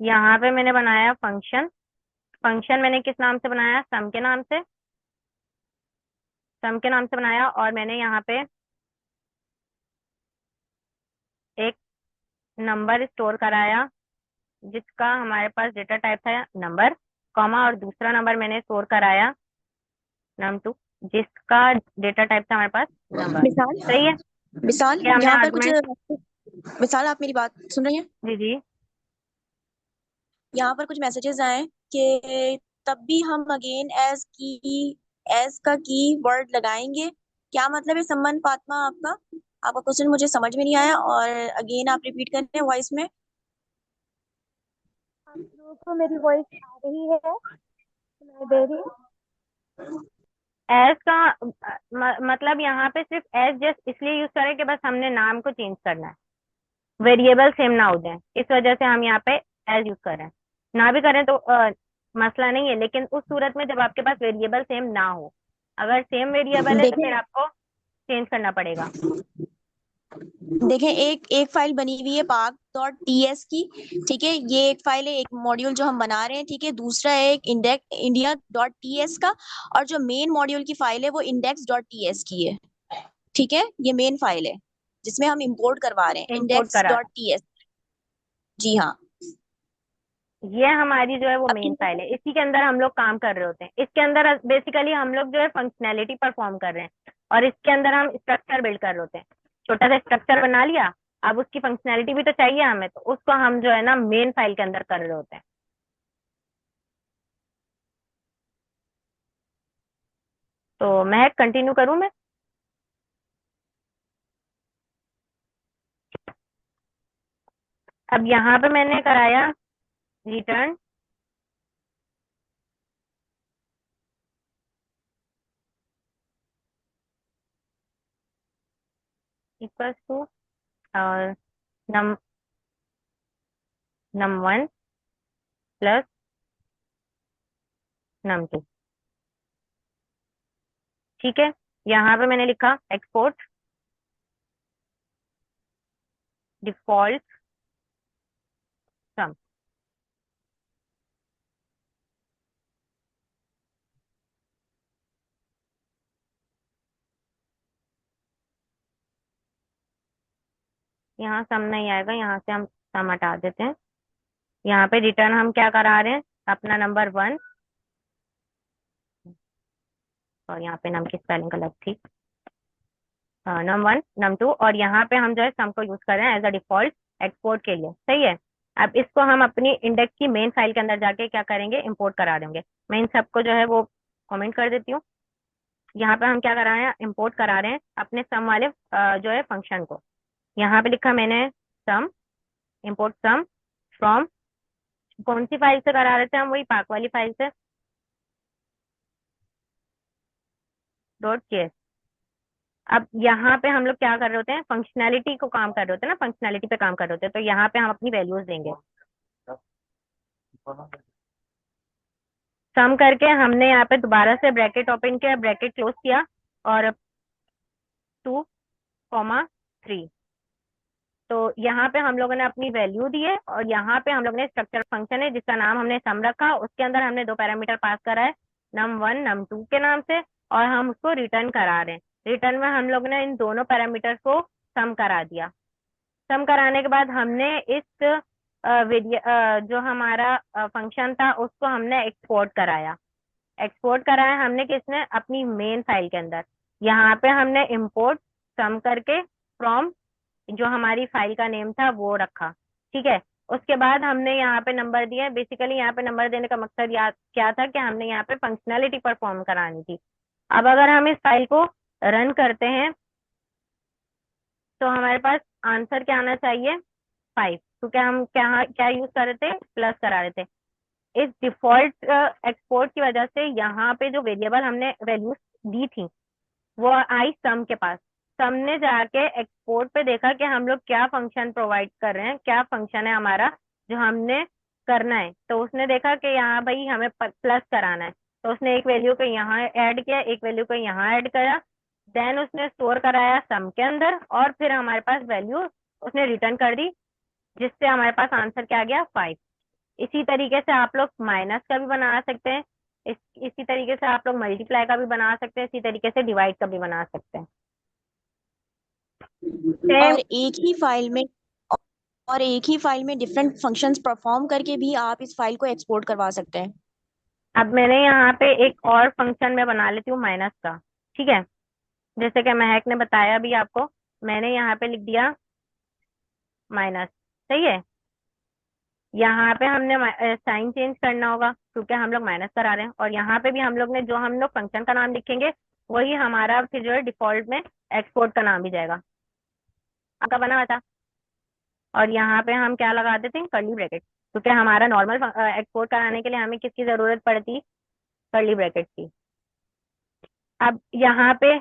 यहाँ पे मैंने बनाया फंक्शन। फंक्शन मैंने किस नाम से बनाया, सम के नाम से, सम के नाम से बनाया। और मैंने यहाँ पे एक नंबर स्टोर कराया जिसका हमारे पास डेटा टाइप था नंबर, कॉमा, और दूसरा नंबर मैंने स्टोर कराया num2 जिसका डेटा टाइप था हमारे पास नंबर। विशाल सही है, विशाल ये हमने यहाँ पर कुछ आर्गुमेंट। विशाल आप मेरी बात सुन रही हैं? जी जी। यहाँ पर कुछ मैसेजेस आए कि तब भी हम अगेन एज का की वर्ड लगाएंगे। क्या मतलब है सम्मान फातिमा आपका? आपका क्वेश्चन मुझे समझ में नहीं आया और अगेन आप रिपीट करते हैं वॉइस में। आप लोगों को मेरी वॉइस आ रही है, सुनाई दे रही है? एज का मतलब यहाँ पे सिर्फ एज जस्ट इसलिए यूज करें कि बस हमने नाम को चेंज करना है, वेरिएबल सेम ना हो जाए, इस वजह से हम यहाँ पे एज यूज कर रहे हैं। ना भी करें तो मसला नहीं है, लेकिन उस सूरत में जब आपके पास वेरिएबल सेम ना हो। अगर सेम वेरिएबल है तो फिर देखें आपको चेंज करना पड़ेगा। देखें एक एक फाइल बनी हुई है पाक डॉट टीएस की, ठीक है, ये एक फाइल है, एक मॉड्यूल जो हम बना रहे हैं, ठीक है। दूसरा है एक इंडेक्स इंडिया डॉट टीएस का, और जो मेन मॉड्यूल की फाइल है वो इंडेक्स डॉट टीएस की है, ठीक है। ये मेन फाइल है जिसमें हम इंपोर्ट करवा रहे हैं, इंपोर्ट इंडेक्स करा डॉट टीएस। जी हाँ। ये हमारी जो है वो अब मेन क्लियर फाइल है? है, इसी के अंदर हम लोग काम कर रहे होते हैं। इसके अंदर बेसिकली हम लोग जो है फंक्शनैलिटी परफॉर्म कर रहे हैं और इसके अंदर हम स्ट्रक्चर बिल्ड कर रहे होते हैं। छोटा सा स्ट्रक्चर बना लिया, अब उसकी फंक्शनैलिटी भी तो चाहिए हमें, तो उसको हम जो है ना मेन फाइल के अंदर कर रहे होते हैं। तो मैं कंटिन्यू करूं मैं? अब यहाँ पे मैंने कराया रिटर्न इक्वल्स टू और नम num1 प्लस num2, ठीक है। यहाँ पे मैंने लिखा एक्सपोर्ट डिफॉल्ट सम। यहाँ सम नहीं आएगा, यहाँ से हम सम हटा देते हैं। यहाँ पे रिटर्न हम क्या करा रहे हैं, अपना नंबर 1, और यहाँ पे नम की स्पेलिंग गलत थी, num1 num2, और यहाँ पे हम जो है सम को यूज कर रहे हैं एज अ डिफॉल्ट एक्सपोर्ट के लिए, सही है। अब इसको हम अपनी इंडेक्स की मेन फाइल के अंदर जाके क्या करेंगे, इंपोर्ट करा देंगे। मैं इन सबको जो है वो कमेंट कर देती हूँ। यहाँ पे हम क्या करा रहे हैं, इंपोर्ट करा रहे हैं अपने सम वाले जो है फंक्शन को। यहाँ पे लिखा मैंने सम, इंपोर्ट सम फ्रॉम, कौन सी फाइल से करा रहे थे हम, वही पाक वाली फाइल से। Dot JS. अब यहाँ पे हम लोग क्या कर रहे होते हैं, फंक्शनैलिटी को काम कर रहे होते हैं ना, फंक्शनैलिटी पे काम कर रहे होते हैं, तो यहाँ पे हम अपनी वैल्यूज देंगे। सम करके हमने यहाँ पे दोबारा से ब्रैकेट ओपन किया, ब्रैकेट क्लोज किया, और 2, 3। तो यहाँ पे हम लोगों ने अपनी वैल्यू दी है, और यहाँ पे हम लोग ने स्ट्रक्चर फंक्शन है जिसका नाम हमने सम रखा, उसके अंदर हमने 2 पैरामीटर पास करा है, num1 num2 के नाम से, और हम उसको रिटर्न करा रहे हैं। रिटर्न में हम लोग ने इन दोनों पैरामीटर को सम करा दिया। सम कराने के बाद हमने इस जो हमारा फंक्शन था उसको हमने एक्सपोर्ट कराया। एक्सपोर्ट कराया हमने किसने, अपनी मेन फाइल के अंदर। यहाँ पे हमने इंपोर्ट सम करके फ्रॉम जो हमारी फाइल का नेम था वो रखा। ठीक है, उसके बाद हमने यहाँ पे नंबर दिया। बेसिकली यहाँ पे नंबर देने का मकसद क्या था कि हमने यहाँ पे फंक्शनैलिटी परफॉर्म करानी थी। अब अगर हम इस फाइल को रन करते हैं तो हमारे पास आंसर क्या आना चाहिए, 5, क्योंकि हम क्या क्या यूज कर रहे थे, प्लस करा रहे थे। इस डिफॉल्ट एक्सपोर्ट की वजह से यहाँ पे जो वेरिएबल हमने वैल्यूज दी थी वो आई सम के पास। सम ने जाके एक्सपोर्ट पे देखा कि हम लोग क्या फंक्शन प्रोवाइड कर रहे हैं, क्या फंक्शन है हमारा जो हमने करना है। तो उसने देखा कि यहाँ भाई हमें प्लस कराना है, तो उसने एक वैल्यू को यहाँ ऐड किया, एक वैल्यू को यहाँ ऐड करा, देन उसने स्टोर कराया सम के अंदर, और फिर हमारे पास वैल्यू उसने रिटर्न कर दी, जिससे हमारे पास आंसर क्या आ गया, 5। इसी तरीके से आप लोग माइनस का भी बना सकते हैं, इसी तरीके से आप लोग मल्टीप्लाई का भी बना सकते हैं, इसी तरीके से डिवाइड का भी बना सकते हैं। सेम। और एक ही फाइल में डिफरेंट फंक्शंस परफॉर्म करके भी आप इस फाइल को एक्सपोर्ट करवा सकते हैं। अब मैंने यहाँ पे एक और फंक्शन में बना लेती हूँ माइनस का। ठीक है, जैसे कि महक ने बताया भी आपको, मैंने यहाँ पे लिख दिया माइनस। सही है, यहाँ पे हमने साइन चेंज करना होगा क्योंकि हम लोग माइनस करा रहे हैं, और यहाँ पे भी हम लोग ने जो हम लोग फंक्शन का नाम लिखेंगे वही हमारा फिर जो है डिफॉल्ट में एक्सपोर्ट का नाम भी जाएगा, आपका बना हुआ था। और यहाँ पे हम क्या लगा देते हैं, कर्ली ब्रैकेट, क्योंकि हमारा नॉर्मल एक्सपोर्ट कराने के लिए हमें किसकी जरूरत पड़ती, कर्ली ब्रैकेट की। अब यहाँ पे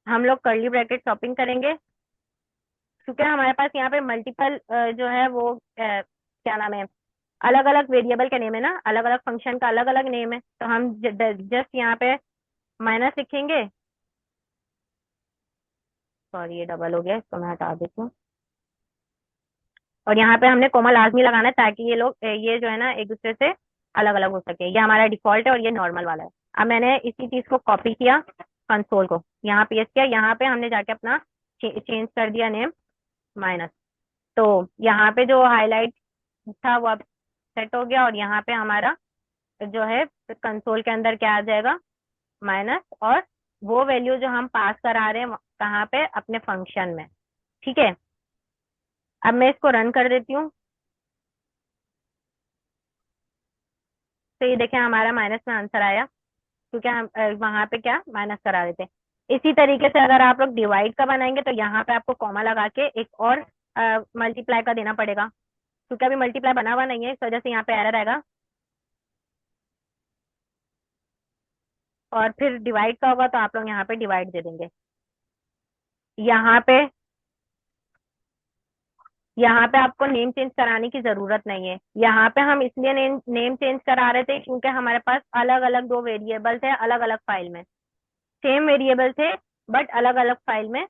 हम लोग कर्ली ब्रैकेट शॉपिंग करेंगे, क्योंकि हमारे पास यहाँ पे मल्टीपल जो है वो क्या नाम है, अलग अलग वेरिएबल का नेम है ना, अलग अलग फंक्शन का अलग अलग नेम है, तो हम जस्ट यहाँ पे माइनस लिखेंगे। सॉरी, ये डबल हो गया, इसको मैं हटा देती हूँ। और यहाँ पे हमने कोमा लाजमी लगाना है ताकि ये लोग ये जो है ना एक दूसरे से अलग अलग हो सके। ये हमारा डिफॉल्ट है और ये नॉर्मल वाला है। अब मैंने इसी चीज को कॉपी किया, कंसोल को यहाँ पेस्ट किया, यहाँ पे हमने जाके अपना चेंज कर दिया नेम माइनस। तो यहाँ पे जो हाईलाइट था वो अब सेट हो गया, और यहाँ पे हमारा जो है कंसोल के अंदर क्या आ जाएगा, माइनस, और वो वैल्यू जो हम पास करा रहे हैं कहाँ पे, अपने फंक्शन में। ठीक है, अब मैं इसको रन कर देती हूँ, तो ये देखें हमारा माइनस में आंसर आया, क्योंकि हम वहां पे क्या माइनस करा देते हैं। इसी तरीके से अगर आप लोग डिवाइड का बनाएंगे तो यहाँ पे आपको कॉमा लगा के एक और मल्टीप्लाई का देना पड़ेगा, क्योंकि अभी मल्टीप्लाई बना हुआ नहीं है, इस वजह से यहाँ पे एरर आएगा। और फिर डिवाइड का होगा तो आप लोग यहाँ पे डिवाइड दे देंगे। यहाँ पे यहाँ पे आपको नेम चेंज कराने की जरूरत नहीं है। यहाँ पे हम इसलिए नेम चेंज करा रहे थे क्योंकि हमारे पास अलग अलग दो वेरिएबल थे, अलग अलग फाइल में सेम वेरिएबल थे बट अलग अलग फाइल में।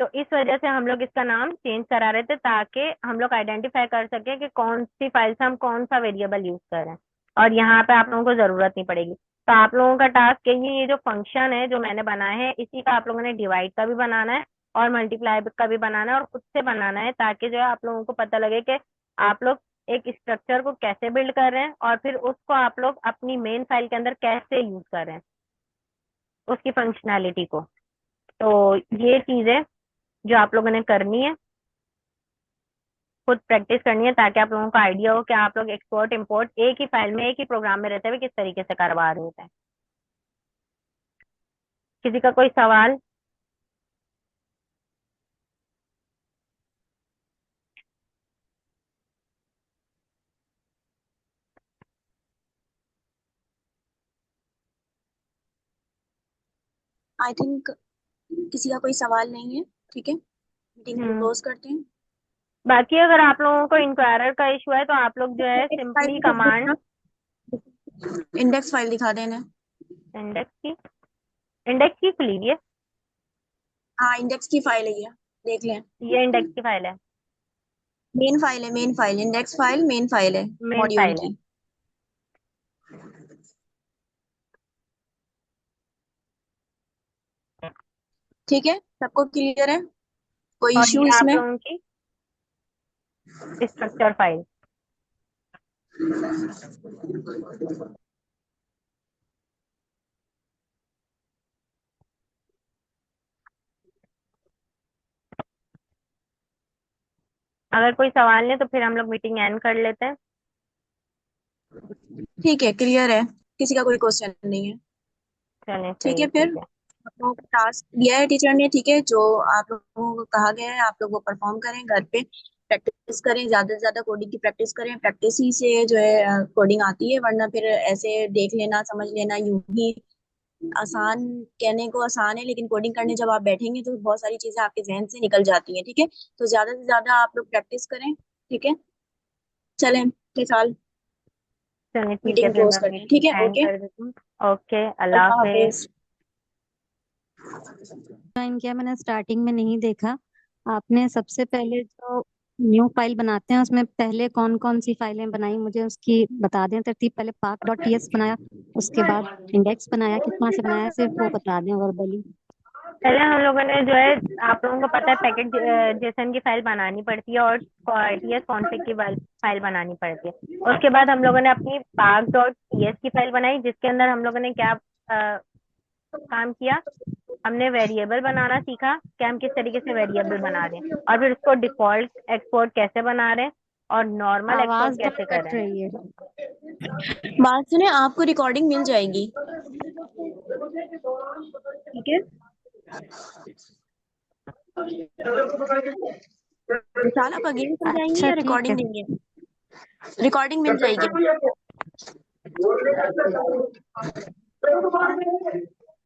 तो इस वजह से हम लोग इसका नाम चेंज करा रहे थे ताकि हम लोग आइडेंटिफाई कर सके कि कौन सी फाइल से हम कौन सा वेरिएबल यूज कर रहे हैं, और यहाँ पे आप लोगों को जरूरत नहीं पड़ेगी। तो आप लोगों का टास्क यही, ये जो फंक्शन है जो मैंने बनाया है इसी का आप लोगों ने डिवाइड का भी बनाना है और मल्टीप्लाई का भी बनाना है, और खुद से बनाना है, ताकि जो है आप लोगों को पता लगे कि आप लोग एक स्ट्रक्चर को कैसे बिल्ड कर रहे हैं और फिर उसको आप लोग अपनी मेन फाइल के अंदर कैसे यूज कर रहे हैं, उसकी फंक्शनैलिटी को। तो ये चीजें जो आप लोगों ने करनी है, खुद प्रैक्टिस करनी है, ताकि आप लोगों को आइडिया हो कि आप लोग एक्सपोर्ट इंपोर्ट एक ही फाइल में एक ही प्रोग्राम में रहते हुए किस तरीके से करवा रहे होते हैं। किसी का कोई सवाल? आई थिंक किसी का कोई सवाल नहीं है, ठीक है, मीटिंग क्लोज करते हैं। बाकी अगर आप लोगों को इंक्वायरर का इशू है तो आप लोग जो है सिंपली कमांड इंडेक्स फाइल दिखा देना। इंडेक्स की खुली हुई है, हाँ इंडेक्स की फाइल है, ये देख लें, ये इंडेक्स की फाइल है, मेन फाइल है, main file, index file main file है मेन मॉड्यूल फाइल है। की। ठीक है, सबको क्लियर है, कोई और इश्यू ये आप इसमें? लोगों की स्ट्रक्चर फाइल, अगर कोई सवाल नहीं तो फिर हम लोग मीटिंग एंड कर लेते हैं। ठीक है, क्लियर है, किसी का कोई क्वेश्चन नहीं है। चलिए ठीक सही है, है, फिर ठीक है। आप लोगों को टास्क दिया है टीचर ने, ठीक है, जो आप लोगों को कहा गया है आप लोग वो परफॉर्म करें, घर पे प्रैक्टिस करें, ज्यादा से ज्यादा कोडिंग की प्रैक्टिस करें, प्रैक्टिस ही से जो है कोडिंग आती है, वरना फिर ऐसे देख लेना समझ लेना यूं ही आसान, कहने को आसान है लेकिन कोडिंग करने जब आप बैठेंगे तो बहुत सारी चीजें आपके जहन से निकल जाती हैं, ठीक है, तो ज्यादा से ज्यादा आप लोग प्रैक्टिस करें, ठीक है। चलें फिलहाल चलिए ठीक है, मीटिंग फिर क्लोज मैं करते हैं, ठीक है, मीटिंग एंड ओके, कर देती हूँ। ओके, अल्लाह अल्लाह हाफिज। हाफिज। ज्वाइन किया मैंने, स्टार्टिंग में नहीं देखा। आपने सबसे पहले जो न्यू फाइल बनाते हैं उसमें पहले कौन कौन सी फाइलें बनाई, मुझे उसकी बता दें तरतीब। पहले park.ts बनाया, उसके बाद इंडेक्स बनाया, कितना से बनाया सिर्फ वो बता दें वर्बली। पहले हम लोगों ने जो है, आप लोगों को पता है पैकेट जेसन की फाइल बनानी पड़ती है और टीएस कॉन्फ़िग की फाइल बनानी पड़ती है। उसके बाद हम लोगों ने अपनी park.ts की फाइल बनाई, जिसके अंदर हम लोगों ने क्या काम किया, हमने वेरिएबल बनाना सीखा कि हम किस तरीके से वेरिएबल बना रहे हैं, और फिर उसको डिफॉल्ट एक्सपोर्ट कैसे बना रहे हैं और नॉर्मल एक्सपोर्ट आवाज कैसे बहुत कर कट रहे हैं। रही है। बात सुने, आपको रिकॉर्डिंग मिल जाएगी, ठीक है, विशाल आप अगेन कर जाएंगी अच्छा या ठीक है। रिकॉर्डिंग देंगे? रिकॉर्डिंग मिल जाएगी।